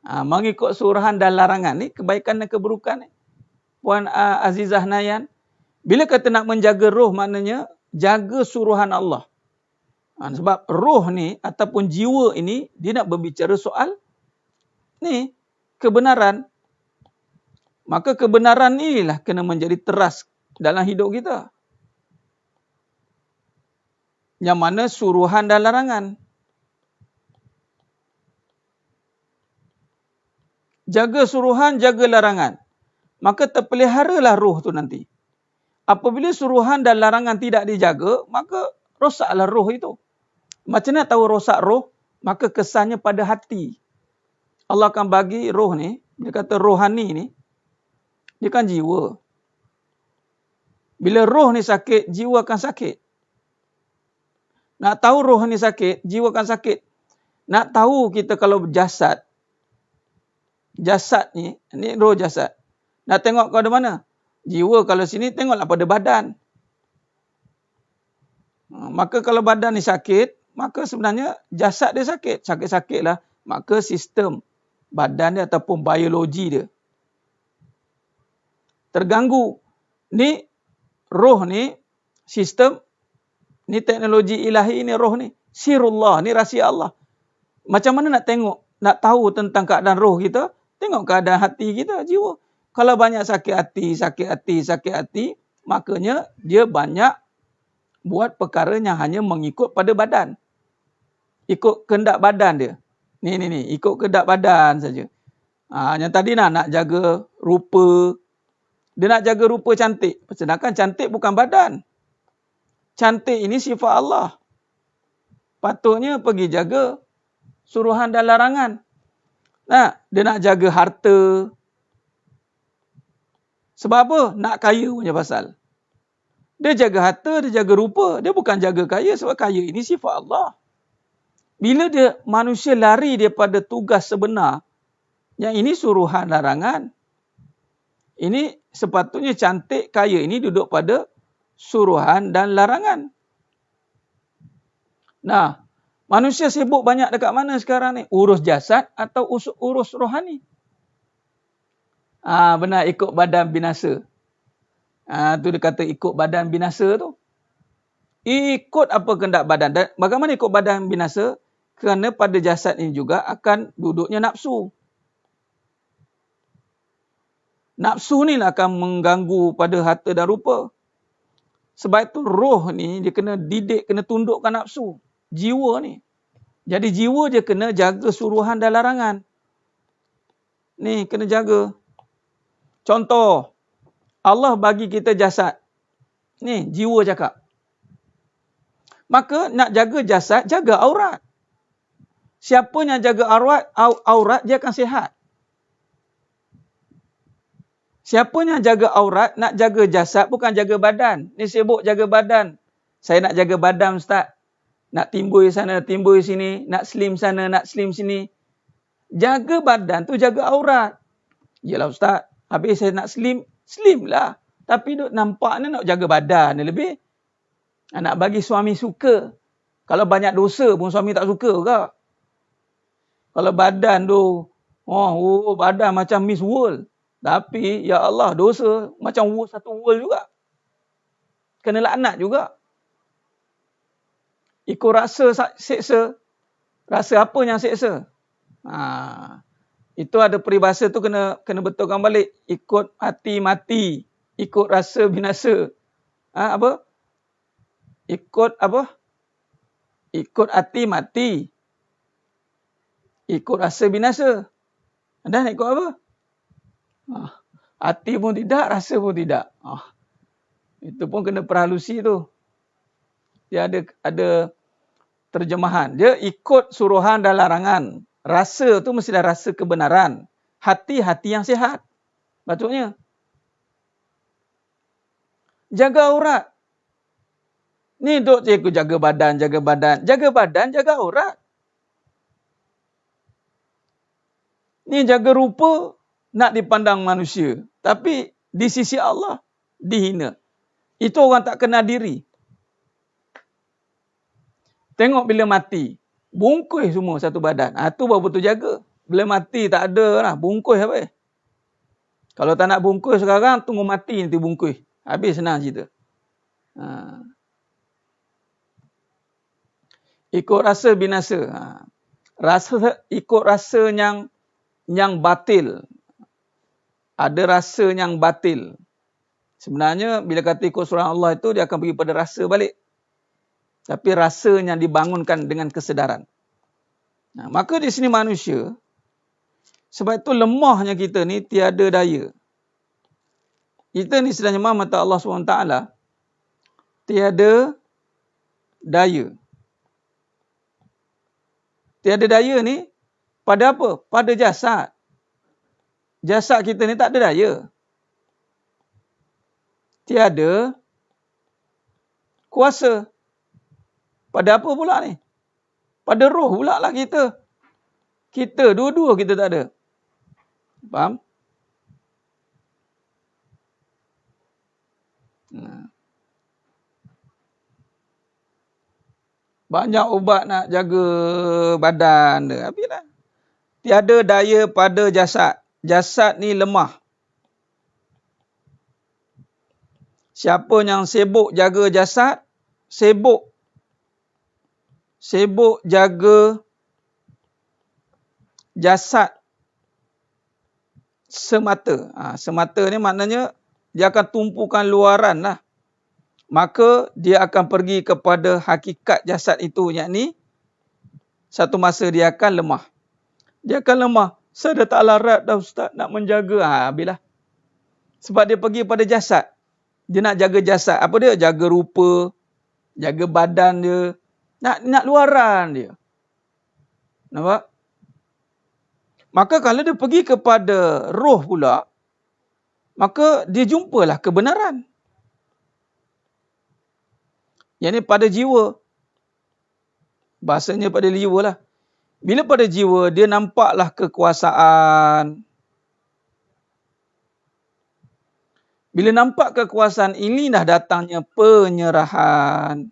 Mengikut suruhan dan larangan ni, kebaikan dan keburukan ni. Puan Azizah Nayan, bila kata nak menjaga roh, maknanya jaga suruhan Allah. Sebab roh ni ataupun jiwa ini, dia nak berbicara soal ni, kebenaran. Maka kebenaran inilah kena menjadi teras dalam hidup kita. Yang mana suruhan dan larangan. Jaga suruhan, jaga larangan. Maka terpeliharalah roh tu nanti. Apabila suruhan dan larangan tidak dijaga, maka rosaklah roh itu. Macam mana tahu rosak roh? Maka kesannya pada hati. Allah akan bagi roh ni, dia kata rohani ni, dia kan jiwa. Bila roh ni sakit, jiwa akan sakit. Nak tahu roh ni sakit, jiwa akan sakit. Nak tahu kita kalau jasad ni roh jasad. Nak tengok kau ada mana? Jiwa kalau sini, tengoklah pada badan. Maka kalau badan ni sakit, maka sebenarnya jasad dia sakit. Sakit-sakit lah. Maka sistem badan dia ataupun biologi dia terganggu. Ni roh ni, sistem ni, teknologi ilahi ni, roh ni. Sirullah, ni rahsia Allah. Macam mana nak tengok, nak tahu tentang keadaan roh kita? Tengok keadaan hati kita, jiwa. Kalau banyak sakit hati, makanya dia banyak buat perkara yang hanya mengikut pada badan. Ikut kehendak badan dia. Ni, ikut kehendak badan saja. Yang tadi nak jaga rupa. Dia nak jaga rupa cantik. Sedangkan cantik bukan badan. Cantik ini sifat Allah. Patutnya pergi jaga suruhan dan larangan. Dia nak jaga harta. Sebab apa? Nak kaya punya pasal. Dia jaga harta, dia jaga rupa. Dia bukan jaga kaya sebab kaya ini sifat Allah. Bila manusia lari daripada tugas sebenar, yang ini suruhan larangan. Ini sepatutnya cantik, kaya ini duduk pada suruhan dan larangan. Manusia sibuk banyak dekat mana sekarang ni? Urus jasad atau urus rohani? Benar, ikut badan binasa. Tu dia kata ikut badan binasa tu. Ikut apa kehendak badan. Dan bagaimana ikut badan binasa? Kerana pada jasad ini juga akan duduknya nafsu. Nafsu ni lah akan mengganggu pada harta dan rupa. Sebab itu roh ni dia kena didik, kena tundukkan nafsu. Jiwa ni. Jadi jiwa dia kena jaga suruhan dan larangan. Ni kena jaga. Contoh, Allah bagi kita jasad. Ni jiwa cakap. Maka nak jaga jasad, jaga aurat. Siapa yang jaga aurat dia akan sihat. Siapa yang jaga aurat, nak jaga jasad, bukan jaga badan. Ni sibuk jaga badan. Saya nak jaga badan, Ustaz. Nak timbul sana, timbul sini. Nak slim sana, nak slim sini. Jaga badan tu, jaga aurat. Yalah Ustaz, habis saya nak slim, slim lah. Tapi nampaknya nak jaga badan ni lebih. Nak bagi suami suka. Kalau banyak dosa pun suami tak suka ke? Kalau badan tu, badan macam Miss World. Tapi, ya Allah, dosa macam satu world juga. Kena laknat juga. Ikut rasa seksa. Rasa apa yang seksa? Itu ada peribahasa tu kena betulkan balik. Ikut hati mati. Ikut rasa binasa. Apa? Ikut apa? Ikut hati mati. Ikut rasa binasa. Dan ikut apa? Hati pun tidak, rasa pun tidak. Itu pun kena perhalusi tu. Dia ada terjemahan. Dia ikut suruhan dan larangan. Rasa tu mesti dah rasa kebenaran. Hati yang sihat. Patutnya. Jaga aurat. Ni duk cikgu jaga badan, jaga badan. Jaga badan, jaga aurat. Ni jaga rupa. Nak dipandang manusia. Tapi di sisi Allah, dihina. Itu orang tak kenal diri. Tengok bila mati. Bungkus semua satu badan. Itu baru betul jaga. Bila mati tak ada lah. Bungkus apa? Kalau tak nak bungkus sekarang, tunggu mati nanti bungkus. Habis senang cerita. Ikut rasa binasa. Ikut rasa yang batil. Ada rasa yang batil. Sebenarnya bila kata ikut suruhan Allah itu dia akan pergi pada rasa balik. Tapi rasa yang dibangunkan dengan kesedaran. Maka di sini manusia, sebab itu lemahnya kita ni tiada daya. Kita ni sedang nyembah mata Allah SWT. Tiada daya. Tiada daya ni pada apa? Pada jasad. Jasad kita ni tak ada daya. Tiada kuasa. Pada apa pula ni? Pada roh pula lah kita. Kita, dua-dua kita tak ada. Faham? Banyak ubat nak jaga badan dia. Habislah. Tiada daya pada jasad. Jasad ni lemah. Siapa yang sibuk jaga jasad, sibuk jaga jasad semata. Semata ni maknanya dia akan tumpukan luaran lah. Maka dia akan pergi kepada hakikat jasad itu, yakni satu masa dia akan lemah. Dia akan lemah. Saya dah tak larat dah Ustaz nak menjaga. Habislah. Sebab dia pergi pada jasad. Dia nak jaga jasad. Apa dia? Jaga rupa, jaga badan dia. Nak luaran dia. Nampak? Maka kalau dia pergi kepada roh pula, maka dia jumpalah kebenaran. Yang ni pada jiwa. Bahasanya pada jiwa lah. Bila pada jiwa, dia nampaklah kekuasaan. Bila nampak kekuasaan, inilah datangnya penyerahan.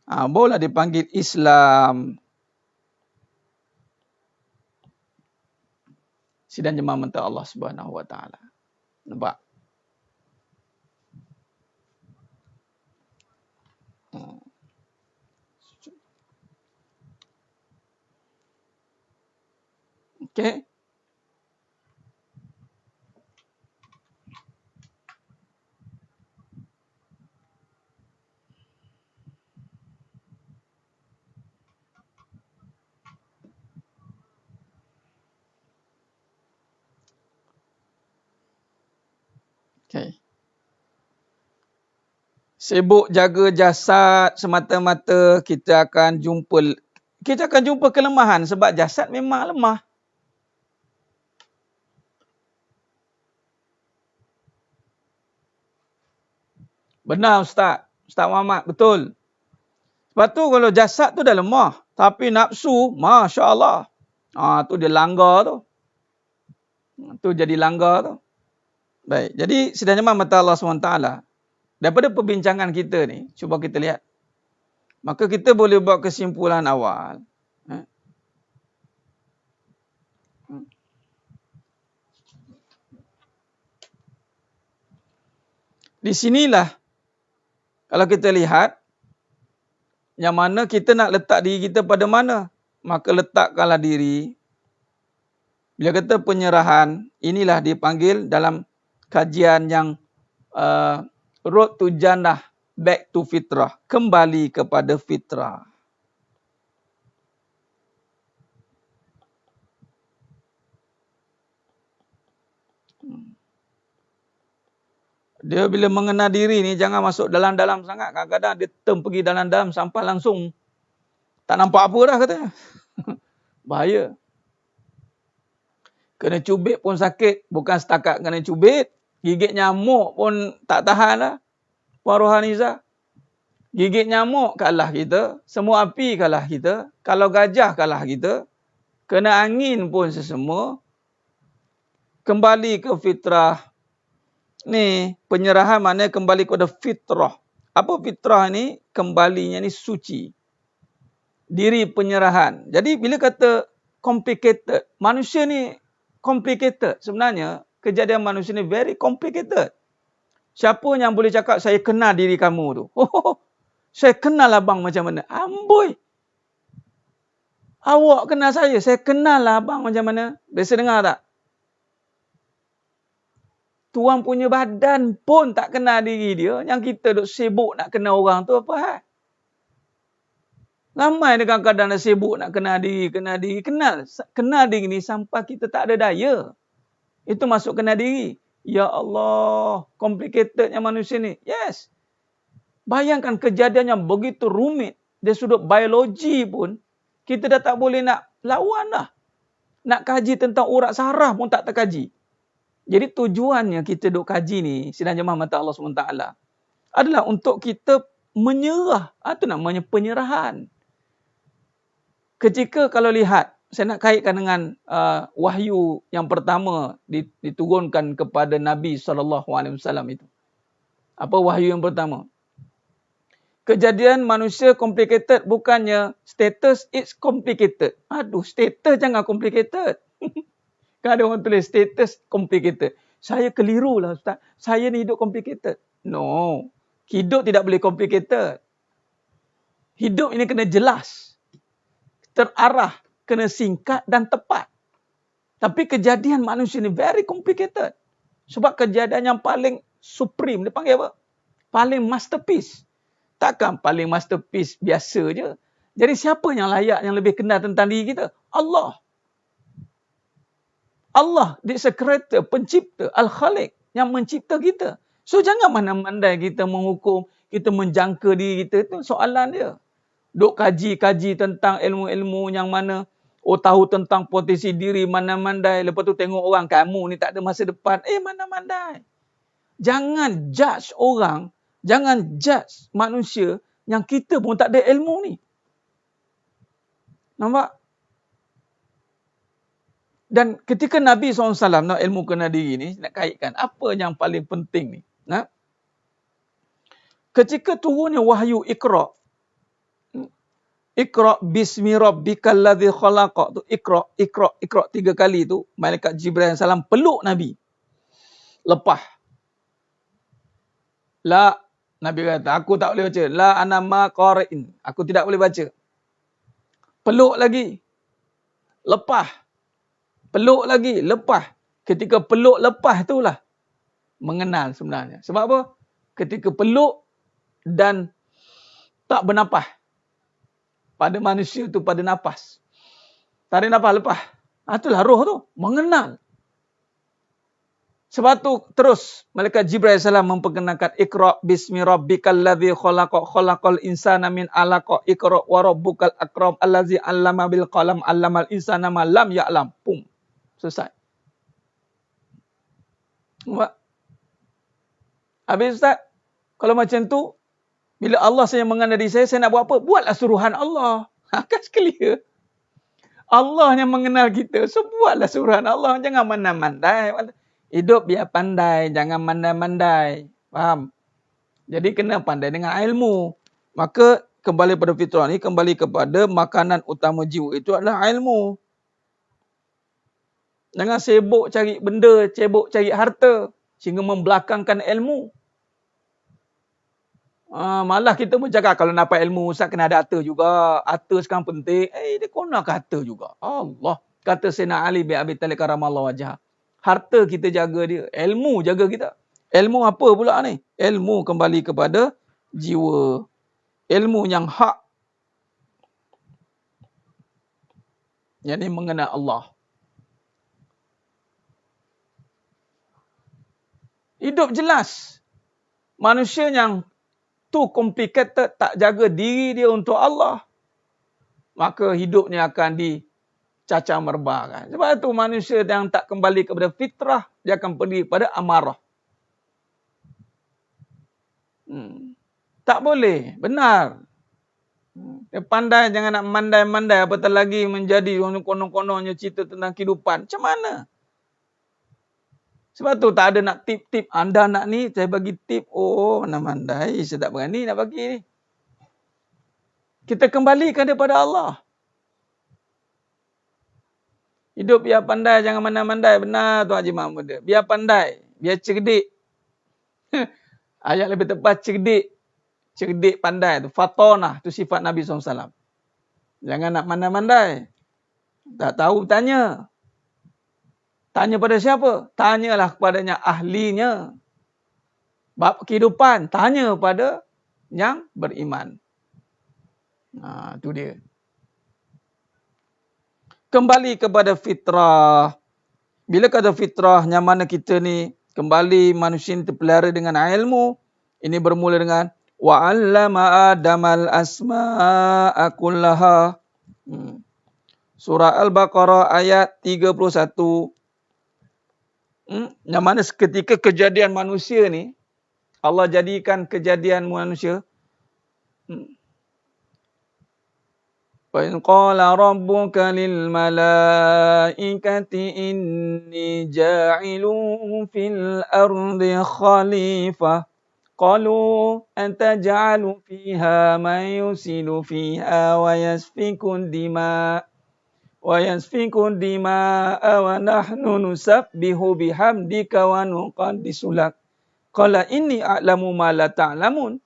Barulah dipanggil Islam. Sidang jemaah mentah Allah Subhanahu Wa Taala. Nampak? Okey. Okay. Sibuk jaga jasad semata-mata kita akan jumpa kelemahan sebab jasad memang lemah. Benar Ustaz Muhammad, betul. Sebab tu kalau jasad tu dah lemah, tapi nafsu, Masya Allah. Tu dia langgar tu. Tu jadi langgar tu. Baik, jadi sidang jemaah mata Allah SWT, daripada perbincangan kita ni, cuba kita lihat. Maka kita boleh buat kesimpulan awal. Di sinilah, kalau kita lihat, yang mana kita nak letak diri kita pada mana, maka letakkanlah diri. Bila kata penyerahan, inilah dipanggil dalam kajian yang Road to Jannah, Back to Fitrah. Kembali kepada fitrah. Dia bila mengenal diri ni, jangan masuk dalam-dalam sangat. Kadang-kadang dia pergi dalam-dalam sampai langsung tak nampak apa dah katanya. Bahaya. Kena cubit pun sakit. Bukan setakat kena cubit. Gigit nyamuk pun tak tahan lah. Puan Rohaniza. Gigit nyamuk kalah kita. Semua api kalah kita. Kalau gajah kalah kita. Kena angin pun sesemua. Kembali ke fitrah. Ni penyerahan maknanya kembali kepada fitrah. Apa fitrah ni? Kembalinya ni suci. Diri penyerahan. Jadi bila kata complicated. Manusia ni complicated. Sebenarnya kejadian manusia ni very complicated. Siapa yang boleh cakap saya kenal diri kamu tu? Saya kenal abang macam mana? Amboi. Awak kenal saya kenal abang macam mana? Biasa dengar tak? Tuan punya badan pun tak kenal diri dia. Yang kita duk sibuk nak kenal orang tu apa hal? Ramai dia kadang-kadang dah sibuk nak kenal diri. Kenal diri ni sampai kita tak ada daya. Itu masuk kenal diri. Ya Allah, complicatednya manusia ni. Yes. Bayangkan kejadian yang begitu rumit. Dari sudut biologi pun, kita dah tak boleh nak lawan dah. Nak kaji tentang urat saraf pun tak terkaji. Jadi tujuannya kita duk kaji ni, sidang jemaah mata Allah SWT, adalah untuk kita menyerah. Itu namanya penyerahan. Ketika kalau lihat, saya nak kaitkan dengan wahyu yang pertama diturunkan kepada Nabi SAW itu. Apa wahyu yang pertama? kejadian manusia complicated, bukannya status it's complicated. Aduh, status jangan complicated. Kan ada orang tulis status complicated. Saya keliru lah Ustaz. Saya ni hidup complicated. No. Hidup tidak boleh complicated. Hidup ini kena jelas. Terarah. Kena singkat dan tepat. Tapi kejadian manusia ni very complicated. Sebab kejadian yang paling supreme. Dia panggil apa? Paling masterpiece. Takkan paling masterpiece biasa je. Jadi siapa yang layak, yang lebih kenal tentang diri kita? Allah. Allah, dia creator, pencipta, Al-Khaliq, yang mencipta kita. So jangan mandai-mandai kita menghukum, kita menjangka diri kita. Itu soalan dia. Duk kaji-kaji tentang ilmu-ilmu yang mana, tahu tentang potensi diri, mandai-mandai. Lepas tu tengok orang, kamu ni tak ada masa depan. Mandai-mandai. Jangan judge orang, jangan judge manusia yang kita pun tak ada ilmu ni. Nampak? Dan ketika Nabi SAW nak ilmu kenal diri ni, nak kaitkan apa yang paling penting ni. Ketika turunnya wahyu Iqra. Iqra bismi rabbikal ladzi khalaqa tu Iqra 3 kali tu malaikat Jibril salam peluk Nabi. Lepas. La, Nabi kata, aku tak boleh baca. La ana ma qari'in. Aku tidak boleh baca. Peluk lagi. Lepas. Peluk lagi. Lepas. Ketika peluk lepas itulah mengenal sebenarnya. Sebab apa? Ketika peluk dan tak bernafas. Pada manusia tu pada nafas. Tarik nafas lepas. Itulah roh tu. Mengenal. Sebab tu terus malaikat Jibril salam memperkenalkan Iqra bismi rabbikal ladzi khalaqa khalaqal insana min 'alaqa Iqra wa rabbukal akram allazi 'allama bil qalam 'allamal insana ma lam ya'lam. Pum. Selesai. Nampak? Habis Ustaz, kalau macam tu bila Allah saya mengenal diri saya nak buat apa? Buatlah suruhan Allah. Kan clear. Allah yang mengenal kita. So buatlah suruhan Allah. Jangan mandai-mandai. Hidup biar pandai, jangan mandai-mandai. Faham? Jadi kena pandai dengan ilmu. Maka kembali pada fitrah ni, kembali kepada makanan utama jiwa itu adalah ilmu. Jangan sibuk cari benda, sibuk cari harta sehingga membelakangkan ilmu. Malah kita pun cakap kalau nak dapat ilmu Ustaz kena ada harta juga. Harta sekarang penting. Dia konak harta juga. Allah. Kata Sayyidina Ali bin Abi Talib karamallahu wajhah. Harta kita jaga dia. Ilmu jaga kita. Ilmu apa pula ni? Ilmu kembali kepada jiwa. Ilmu yang hak. Yang ini mengenal Allah. Hidup jelas. Manusia yang too complicated, tak jaga diri dia untuk Allah, maka hidupnya akan dicacah merbahkan. Sebab itu manusia yang tak kembali kepada fitrah, dia akan pergi pada amarah. Tak boleh, benar. Dia pandai, jangan nak mandai-mandai, apatah lagi menjadi konon-kononnya cerita tentang kehidupan. Macam mana? Sebab tu tak ada nak tip-tip. Anda nak ni, saya bagi tip. Mana mandai, saya tak berani nak bagi ni. Kita kembalikan daripada Allah. Hidup biar pandai, jangan mandai-mandai. Benar Tuan Haji Mahmud. Biar pandai, biar cerdik. Ayat lebih tepat cerdik. Cerdik pandai tu. Fatonah tu sifat Nabi SAW. Jangan nak mandai-mandai. Tak tahu, tanya. Tanya pada siapa? Tanyalah kepadanya ahlinya. Bab kehidupan, tanya pada yang beriman. Itu dia. Kembali kepada fitrah. Bila kata fitrah, yang mana kita ni kembali manusia ni terpelihara dengan ilmu. Ini bermula dengan wa'allama adamal asma'a kullaha. Surah Al-Baqarah ayat 31. Yang mana ketika kejadian manusia ni, Allah jadikan kejadian manusia. Wa in qala rabbuka lil malaikati inni ja'ilun fil ardi khalifah. Qalu antaj'alu fiha man yusilu fiha wa yasfikun dima'a wa nahnu nusabbihu bihamdika wa nuqaddisu lak. Qala inni a'lamu ma la ta'lamun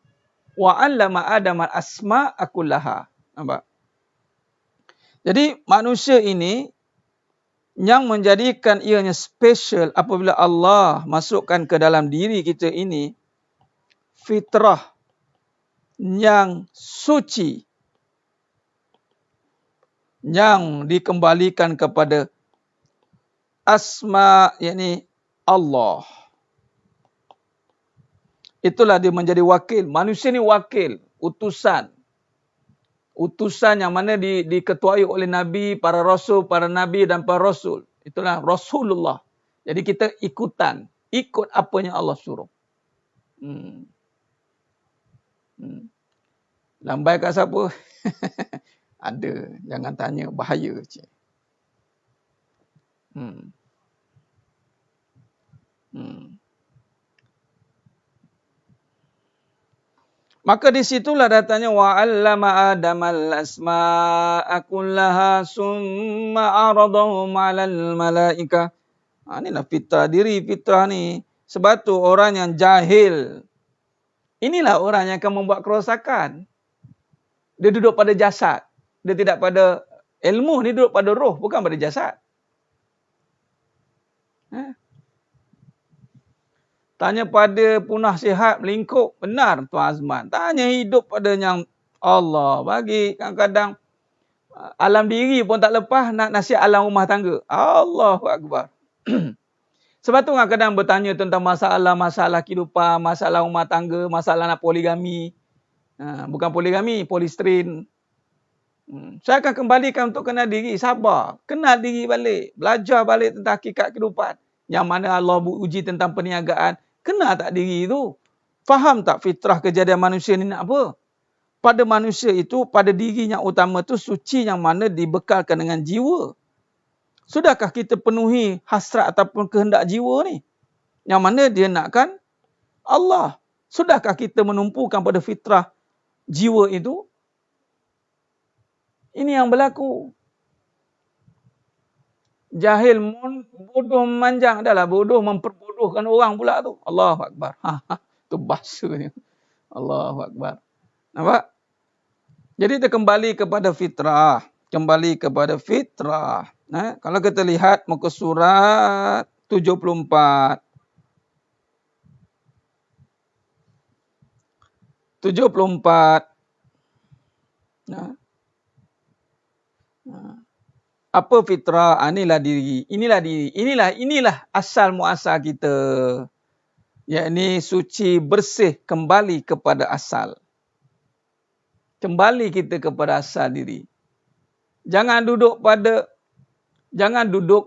wa 'allama Adama al-asma'a kullaha. Nampak? Jadi manusia ini yang menjadikan ianya special apabila Allah masukkan ke dalam diri kita ini fitrah yang suci yang dikembalikan kepada asma, yakni Allah. Itulah dia menjadi wakil. Manusia ni wakil, utusan. Utusan yang mana diketuai oleh Nabi, para Rasul, para Nabi dan para Rasul. Itulah Rasulullah. Jadi kita ikutan. Ikut apa yang Allah suruh. Lambai kat siapa? Ada. Jangan tanya. Bahaya. Maka di situlah datanya wa 'allama Adamal asma'a kullaha summa 'aradahum 'alal malaika. Inilah fitrah diri, fitrah ni. Sebab tu orang yang jahil, inilah orang yang akan membuat kerosakan. Dia duduk pada jasad. Dia tidak pada ilmu, ni duduk pada roh, bukan pada jasad. Tanya pada punah sihat melingkup. Benar Tuan Azman. Tanya hidup pada yang Allah bagi. Kadang-kadang alam diri pun tak lepas nak nasihat alam rumah tangga. Allahu Akbar. Sebab tu kadang-kadang bertanya tentang masalah-masalah kehidupan, masalah rumah tangga, masalah nak poligami. Bukan poligami, polistrin. Saya akan kembalikan untuk kenal diri. Sabar. Kenal diri balik. Belajar balik tentang hakikat kehidupan. Yang mana Allah uji tentang perniagaan. Kenal tak diri itu? Faham tak fitrah kejadian manusia ni nak apa? Pada manusia itu, pada diri yang utama itu suci yang mana dibekalkan dengan jiwa. Sudahkah kita penuhi hasrat ataupun kehendak jiwa ni? Yang mana dia nakkan Allah. Sudahkah kita menumpukan pada fitrah jiwa itu? Ini yang berlaku. Jahil bodoh memanjang. Adalah bodoh memperbodohkan orang pula tu. Allahu Akbar. Tu bahasanya. Allahu Akbar. Nampak? Jadi kita kembali kepada fitrah. Kembali kepada fitrah. Kalau kita lihat muka surat 74. 74. Apa fitrah? Inilah diri. Inilah diri. Inilah asal muasal kita. Yakni suci, bersih, kembali kepada asal. Kembali kita kepada asal diri. Jangan duduk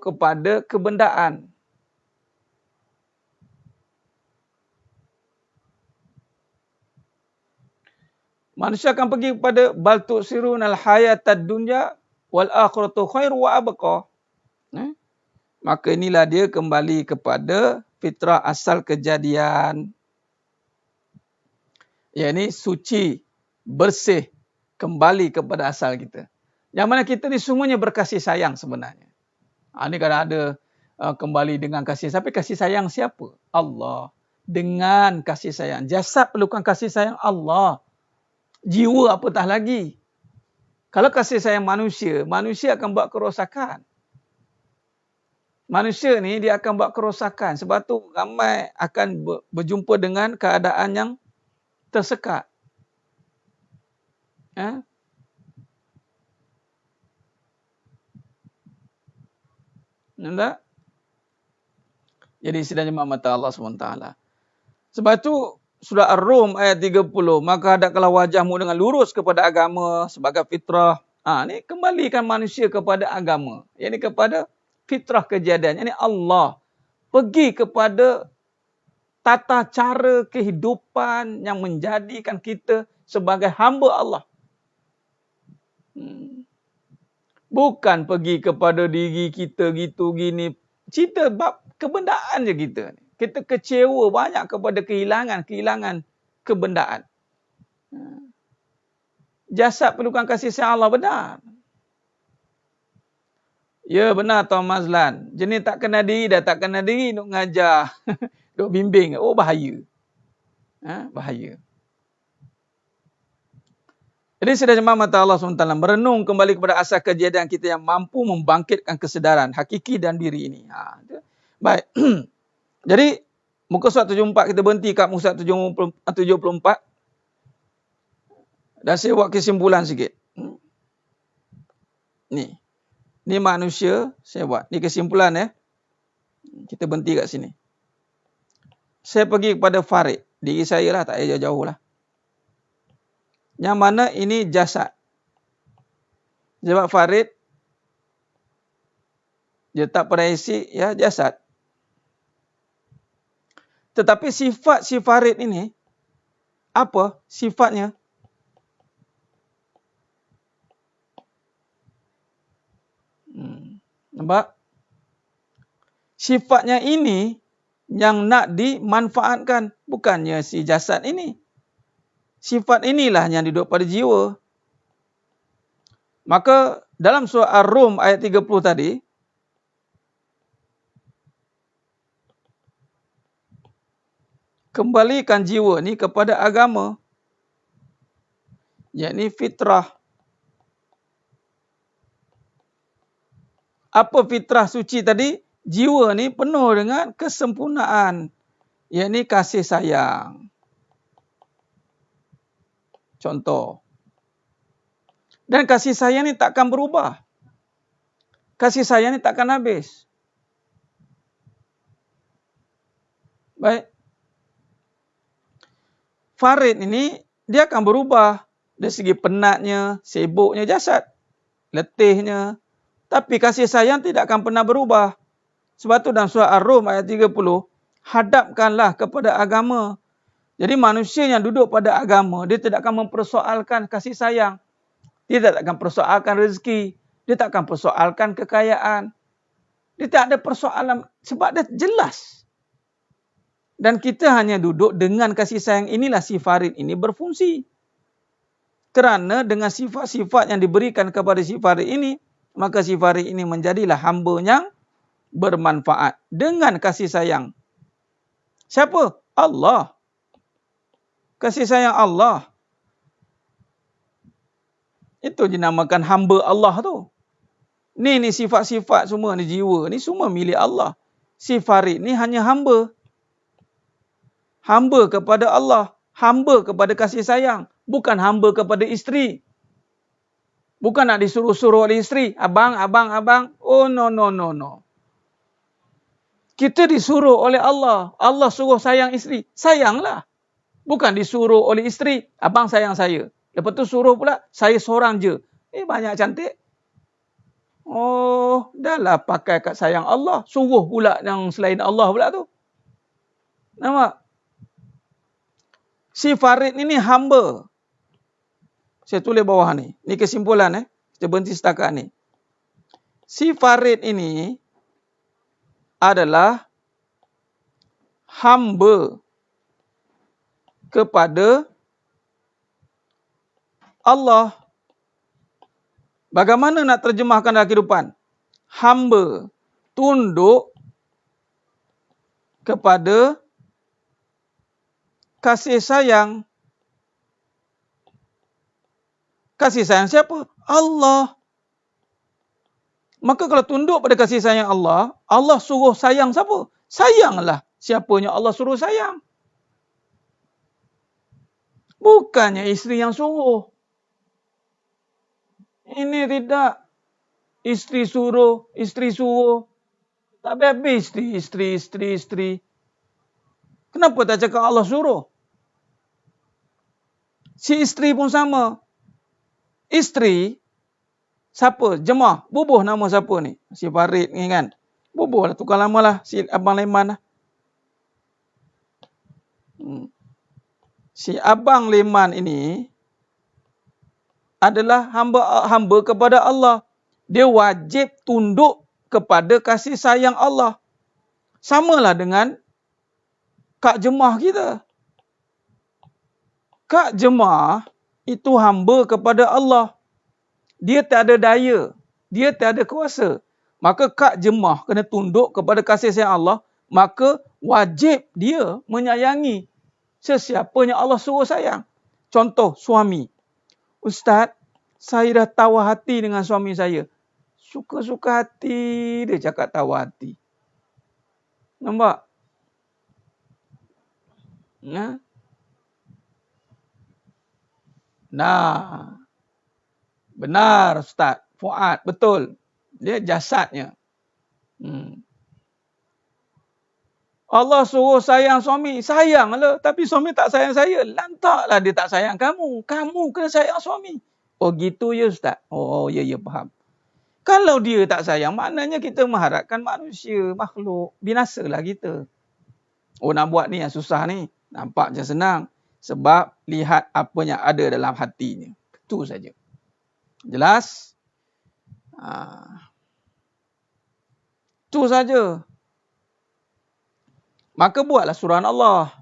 kepada kebendaan. Manusia akan pergi kepada bal tu'sirun al-hayatad dunya wal akhiratu khairu wa abqa. Maka inilah dia kembali kepada fitrah asal kejadian. Yakni suci, bersih, kembali kepada asal kita. Yang mana kita ni semuanya berkasih sayang sebenarnya. Ini kadang ada kembali dengan kasih. Tapi kasih sayang siapa? Allah. Dengan kasih sayang. Jasad perlukan kasih sayang Allah. Jiwa apatah lagi. Kalau kasih sayang manusia, manusia akan buat kerosakan. Manusia ni dia akan buat kerosakan. Sebab tu ramai akan berjumpa dengan keadaan yang tersekat. Nampak? Jadi sidangnya mata Allah SWT. Sebab tu surah Ar-Rum ayat 30. Maka hadapkanlah wajahmu dengan lurus kepada agama sebagai fitrah. Ni kembalikan manusia kepada agama. Yang ini kepada fitrah kejadian. Yang ini Allah. Pergi kepada tata cara kehidupan yang menjadikan kita sebagai hamba Allah. Bukan pergi kepada diri kita gitu gini. Cerita bab kebendaan je kita. Kita kecewa banyak kepada kehilangan kebendaan. Jasad perlukan kasih sayang Allah, benar. Ya benar Tuan Mazlan. Jenis tak kenal diri dah tak kenal diri nak ngajar. Duk bimbing. Oh bahaya. Bahaya. Jadi sudah jemaah mata Allah SWT merenung kembali kepada asal kejadian kita yang mampu membangkitkan kesedaran hakiki dan diri ini. Baik. Jadi muka surat 74 kita berhenti kat muka surat 74. Dan saya buat kesimpulan sikit. Ni manusia, saya buat. Ni kesimpulan ya. Kita berhenti kat sini. Saya pergi kepada Farid. Diri saya lah, tak payah jauh-jauh lah. Yang mana ini jasad. Sebab Farid, dia tak pernah isi ya, jasad. Tetapi sifat si Farid ini, apa sifatnya? Nampak? Sifatnya ini yang nak dimanfaatkan. Bukannya si jasad ini. Sifat inilah yang duduk pada jiwa. Maka dalam surah Ar-Rum ayat 30 tadi, kembalikan jiwa ni kepada agama, yakni fitrah. Apa fitrah suci tadi? Jiwa ni penuh dengan kesempurnaan, yakni kasih sayang. Contoh. Dan kasih sayang ni takkan berubah. Kasih sayang ni takkan habis. Baik. Farid ini, dia akan berubah dari segi penatnya, sibuknya jasad, letihnya. Tapi kasih sayang tidak akan pernah berubah. Sebab tu dalam surah Ar-Rum ayat 30, hadapkanlah kepada agama. Jadi manusia yang duduk pada agama, dia tidak akan mempersoalkan kasih sayang. Dia tidak akan persoalkan rezeki. Dia tak akan persoalkan kekayaan. Dia tak ada persoalan sebab dia jelas. Dan kita hanya duduk dengan kasih sayang inilah si Farid ini berfungsi. Kerana dengan sifat-sifat yang diberikan kepada si Farid ini, maka si Farid ini menjadilah hamba yang bermanfaat dengan kasih sayang. Siapa? Allah. Kasih sayang Allah. Itu dinamakan hamba Allah tu. Ni sifat-sifat semua ni, jiwa ni semua milik Allah. Si Farid ni hanya hamba. Hamba kepada Allah. Hamba kepada kasih sayang. Bukan hamba kepada isteri. Bukan nak disuruh-suruh oleh isteri. Abang. Oh no. Kita disuruh oleh Allah. Allah suruh sayang isteri. Sayanglah. Bukan disuruh oleh isteri. Abang sayang saya. Lepas tu suruh pula, saya seorang je. Banyak cantik. Oh, dah lah pakai kat sayang Allah. Suruh pula yang selain Allah pula tu. Nampak? Si Farid ini hamba. Saya tulis bawah ni. Ni kesimpulan. Kita berhenti setakat ni. Si Farid ini adalah hamba kepada Allah. Bagaimana nak terjemahkan dalam kehidupan? Hamba tunduk kepada kasih sayang. Kasih sayang siapa? Allah. Maka kalau tunduk pada kasih sayang Allah, Allah suruh sayang siapa? Sayanglah siapanya Allah suruh sayang. Bukannya isteri yang suruh. Ini tidak. Isteri suruh. Tak habis isteri. Kenapa tak cakap Allah suruh? Si isteri pun sama. Isteri, siapa? Jemaah. Bubuh nama siapa ni? Si Farid ni kan? Bubuh lah. Tukar lama lah. Si Abang Leman lah. Si Abang Leman ini adalah hamba kepada Allah. Dia wajib tunduk kepada kasih sayang Allah. Samalah dengan Kak Jemaah kita. Kak jemaah itu hamba kepada Allah. Dia tiada daya. Dia tiada kuasa. Maka kak jemaah kena tunduk kepada kasih sayang Allah. Maka wajib dia menyayangi sesiapa yang Allah suruh sayang. Contoh suami. Ustaz, saya dah tawa hati dengan suami saya. Suka-suka hati dia cakap tawa hati. Nampak? Nah, benar Ustaz. Fuad, betul. Dia jasadnya. Allah suruh sayang suami. Sayanglah. Tapi suami tak sayang saya. Lantaklah dia tak sayang kamu. Kamu kena sayang suami. Oh gitu ya Ustaz? Oh ya, faham. Kalau dia tak sayang, maknanya kita mengharapkan manusia, makhluk. Binasalah kita. Oh nak buat ni yang susah ni. Nampak macam senang. Sebab lihat apa yang ada dalam hatinya. Itu saja. Jelas? Itu saja. Maka buatlah surah Allah.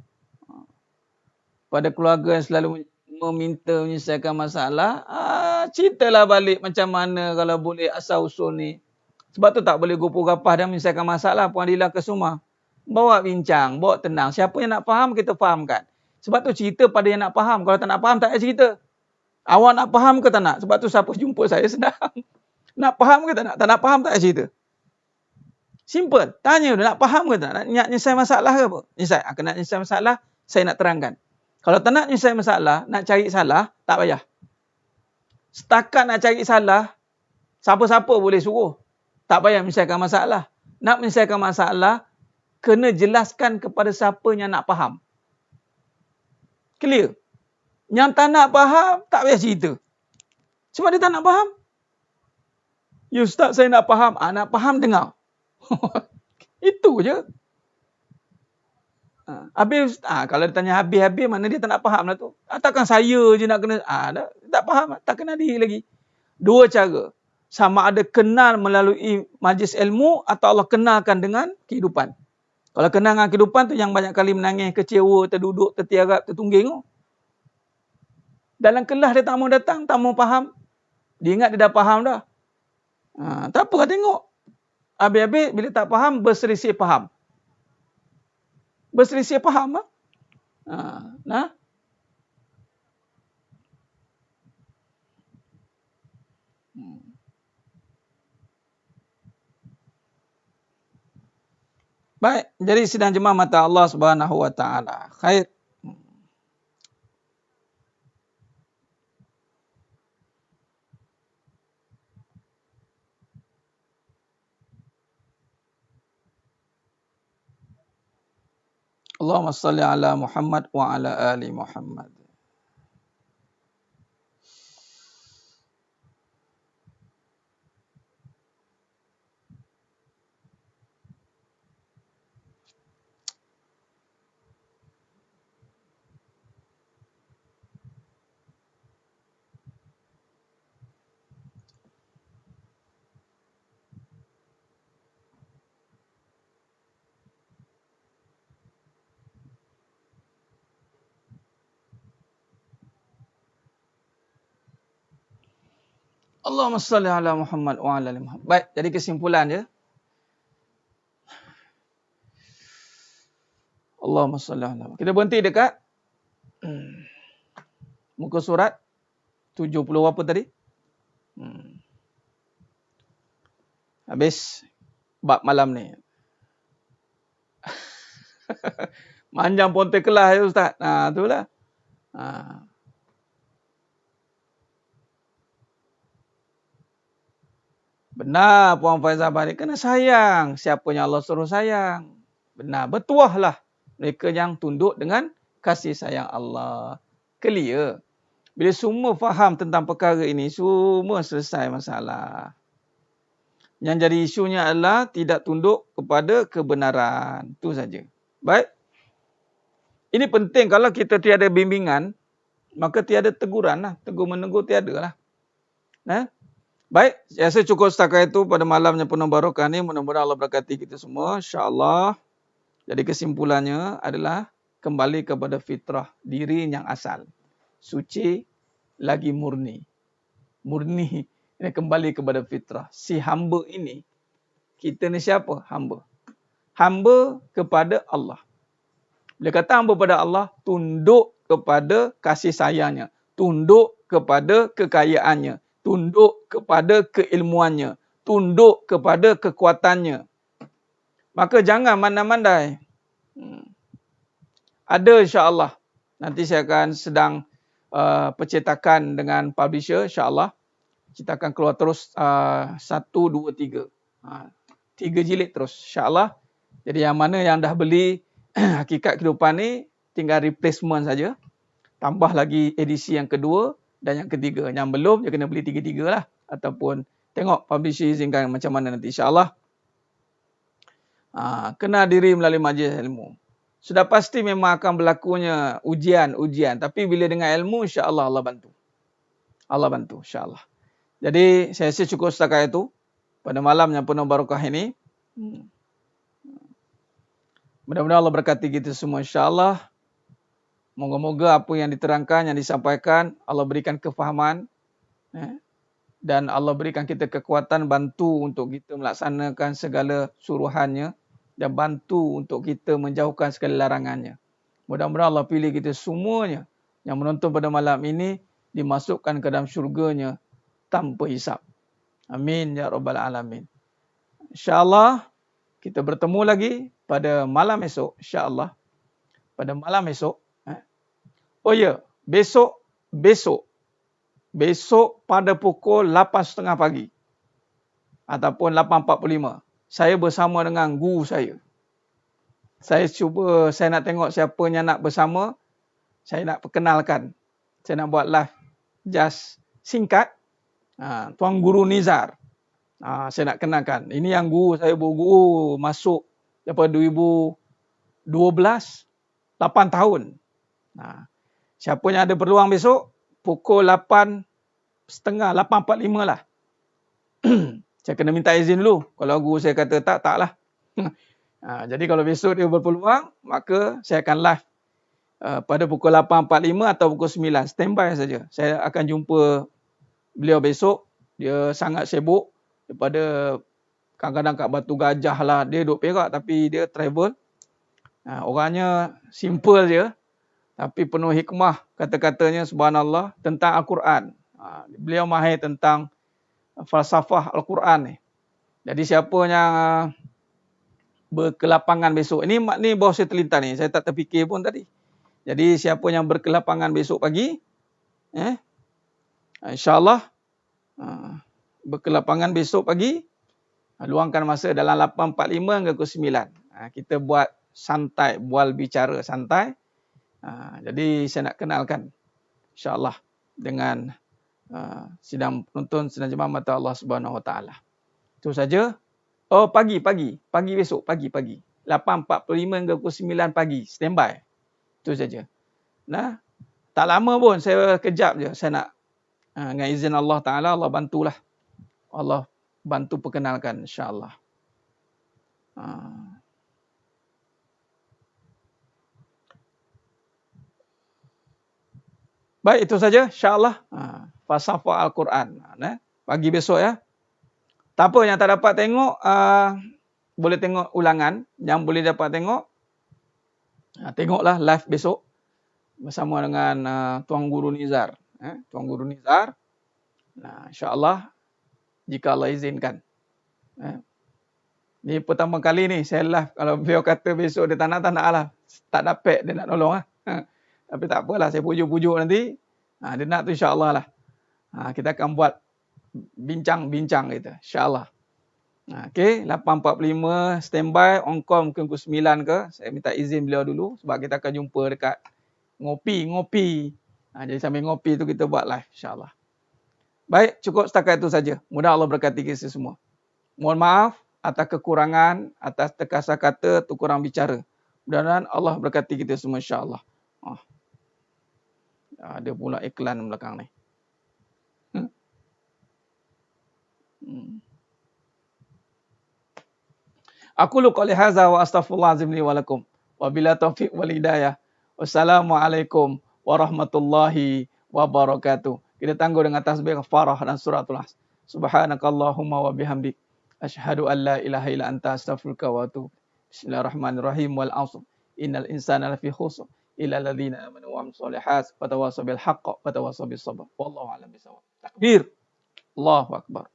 Pada keluarga yang selalu meminta menyelesaikan masalah, ceritalah balik macam mana kalau boleh asal usul ni. Sebab tu tak boleh gopoh-gapah dan menyelesaikan masalah pengadilan kesumah. Bawa bincang, bawa tenang. Siapa yang nak faham, kita fahamkan. Sebab tu cerita pada yang nak faham. Kalau tak nak faham, tak payah cerita. Awak nak faham ke tak nak? Sebab tu siapa jumpa saya senang. Nak faham ke tak nak? Tak nak faham, tak payah cerita. Simple. Tanya dia nak faham ke tak? Nak nyelesai masalah ke apa? Nyelesai. Nak nyelesai masalah, saya nak terangkan. Kalau tak nak nyelesai masalah, nak cari salah, tak payah. Setakat nak cari salah, siapa-siapa boleh suruh. Tak payah menyelesaikan masalah. Nak menyelesaikan masalah, kena jelaskan kepada siapa yang nak faham. Clear? Yang tak nak faham, tak payah cerita. Sebab dia tak nak faham. Ya Ustaz, saya nak faham. Nak faham, dengar. Itu je. Habis, kalau dia tanya habis-habis, mana dia tak nak faham lah tu. Takkan saya je nak kena, tak faham, tak kena diri lagi. Dua cara. Sama ada kenal melalui majlis ilmu atau Allah kenalkan dengan kehidupan. Kalau kenal dengan kehidupan tu yang banyak kali menangis, kecewa, terduduk, tertiarap, tertungging. Dalam kelas dia tak mau datang, tak mau faham. Dia ingat dia dah faham dah. Tak apa, tengok. Habis-habis bila tak faham, berselisih faham. Berselisih faham. Baik, jadi sidang jemaah mata Allah Subhanahu wa taala. Khair. Allahumma salli ala Muhammad wa ala ali Muhammad. Allahumma salli ala Muhammad wa ala ali Muhammad. Baik, jadi kesimpulan je. Allahumma salli ala Muhammad. Kita berhenti dekat muka surat 70 apa tadi? Habis bab malam ni. Manjang ponte kelas ya Ustaz. Itulah. Benar Puan Faizal Bari, kena sayang siapa yang Allah suruh sayang. Benar, bertuahlah mereka yang tunduk dengan kasih sayang Allah. Clear. Bila semua faham tentang perkara ini, semua selesai masalah. Yang jadi isunya adalah tidak tunduk kepada kebenaran. Itu saja. Baik. Ini penting, kalau kita tiada bimbingan, maka tiada teguran lah. Tegur-menegur tiada lah. Baik, saya rasa cukup setakat itu pada malam yang penuh barakah ni. Mudah-mudahan Allah berkati kita semua, insya-Allah. Jadi kesimpulannya adalah kembali kepada fitrah diri yang asal. suci, lagi murni. Murni ini kembali kepada fitrah. Si hamba ini, kita ni siapa? Hamba. Hamba kepada Allah. Bila kata hamba kepada Allah, tunduk kepada kasih sayangnya. Tunduk kepada kekayaannya. Tunduk kepada keilmuannya. Tunduk kepada kekuatannya. Maka jangan mandai-mandai. Ada insya-Allah. Nanti saya akan sedang percetakan dengan publisher insya-Allah. Kita akan keluar terus 1, 2, 3. 3 jilid terus insya-Allah. Jadi yang mana yang dah beli Hakikat Kehidupan ni tinggal replacement saja. Tambah lagi edisi yang kedua dan yang ketiga. Yang belum dia kena beli 3-3 lah. Ataupun tengok publisher izinkan macam mana nanti insya-Allah. Kenal diri melalui majlis ilmu. Sudah pasti memang akan berlakunya ujian. Tapi bila dengan ilmu, insya-Allah Allah bantu. Allah bantu, insya-Allah. Jadi, saya rasa cukup setakat itu. Pada malam yang penuh barakah ini. Mudah-mudahan Allah berkati kita semua, insya-Allah. Moga-moga apa yang diterangkan, yang disampaikan, Allah berikan kefahaman. Dan Allah berikan kita kekuatan, bantu untuk kita melaksanakan segala suruhannya. Dan bantu untuk kita menjauhkan segala larangannya. Mudah-mudahan Allah pilih kita semuanya yang menonton pada malam ini dimasukkan ke dalam syurganya tanpa hisap. Amin ya rabbal alamin. InsyaAllah kita bertemu lagi pada malam esok. InsyaAllah pada malam esok. Oh ya, besok pada pukul 8.30 pagi ataupun 8.45. Saya bersama dengan guru saya. Saya nak tengok siapa yang nak bersama. Saya nak perkenalkan. Saya nak buat live just singkat. Tuan Guru Nizar. Saya nak kenalkan. Ini yang guru saya berguru masuk daripada 2012. 8 tahun. Siapa yang ada peluang besok, pukul 8.30, 8.45 lah. Saya kena minta izin dulu. Kalau guru saya kata taklah. Jadi kalau besok dia berpeluang, maka saya akan live pada pukul 8.45 atau pukul 9. Standby saja. Saya akan jumpa beliau besok. Dia sangat sibuk. Daripada kadang-kadang kat Batu Gajah lah. Dia duduk Perak tapi dia travel. Orangnya simple je. Tapi penuh hikmah kata-katanya, subhanallah, tentang Al-Quran. Beliau mahir tentang falsafah Al-Quran ni. Jadi siapa yang berkelapangan besok. Ini baru saya terlintas ni. Saya tak terfikir pun tadi. Jadi siapa yang berkelapangan besok pagi. InsyaAllah. Berkelapangan besok pagi. Luangkan masa dalam 8.45 hingga ke 9. Kita buat santai. Bual bicara santai. Jadi saya nak kenalkan. InsyaAllah. Dengan sidang penonton, sidang jemaah mata Allah Subhanahu Wa Taala. Itu saja. Oh, pagi besok, pagi. 8.45 hingga pukul 9 pagi, standby. Itu saja. Nah, tak lama pun, saya kejap je. Saya nak, dengan izin Allah Ta'ala, Allah bantulah. Allah bantu perkenalkan, insyaAllah. Baik, itu saja, insyaAllah. Falsafah Al-Quran. Pagi besok ya. Tak apa yang tak dapat tengok, boleh tengok ulangan. Yang boleh dapat tengok, tengoklah live besok. Bersama dengan Tuan Guru Nizar. Tuan Guru Nizar. InsyaAllah, jika Allah izinkan. Ini pertama kali ni saya live. Kalau beliau kata besok dia tak nak lah. Tak dapat dia nak tolong. Tapi tak apalah, saya pujuk-pujuk nanti. Dia nak tu insyaAllah lah. Kita akan buat bincang-bincang kita, insyaAllah. Okey, 8.45 standby, on call mungkin pukul 9 ke. Saya minta izin beliau dulu sebab kita akan jumpa dekat ngopi. Jadi sambil ngopi tu kita buat live, insyaAllah. Baik, cukup setakat itu saja. Mudah Allah berkati kita semua. Mohon maaf atas kekurangan, atas terkasar kata, kurang bicara. Mudah-mudahan Allah berkati kita semua, insyaAllah. Ada pula iklan belakang ni. Aku qali hadza wa astaghfirullahazim li wa lakum. Wa bila taufiq wal hidayah. Wassalamualaikum warahmatullahi wabarakatuh. Kita tangguh dengan tasbih kafarah dan suratul As. Subhanakallahumma wa bihamdik. Asyhadu an la ilaha illa anta astaghfiruka wa atubu. Bismillahirrahmanirrahim. Wal 'ashr. Innal insana lafi khusr. Illa alladziina aamanu wa 'amilus shalihaat wa tawassaw bil haqq wa tawassaw bis sabr. Wallahu a'lam bissawab. Takbir. Allahu akbar.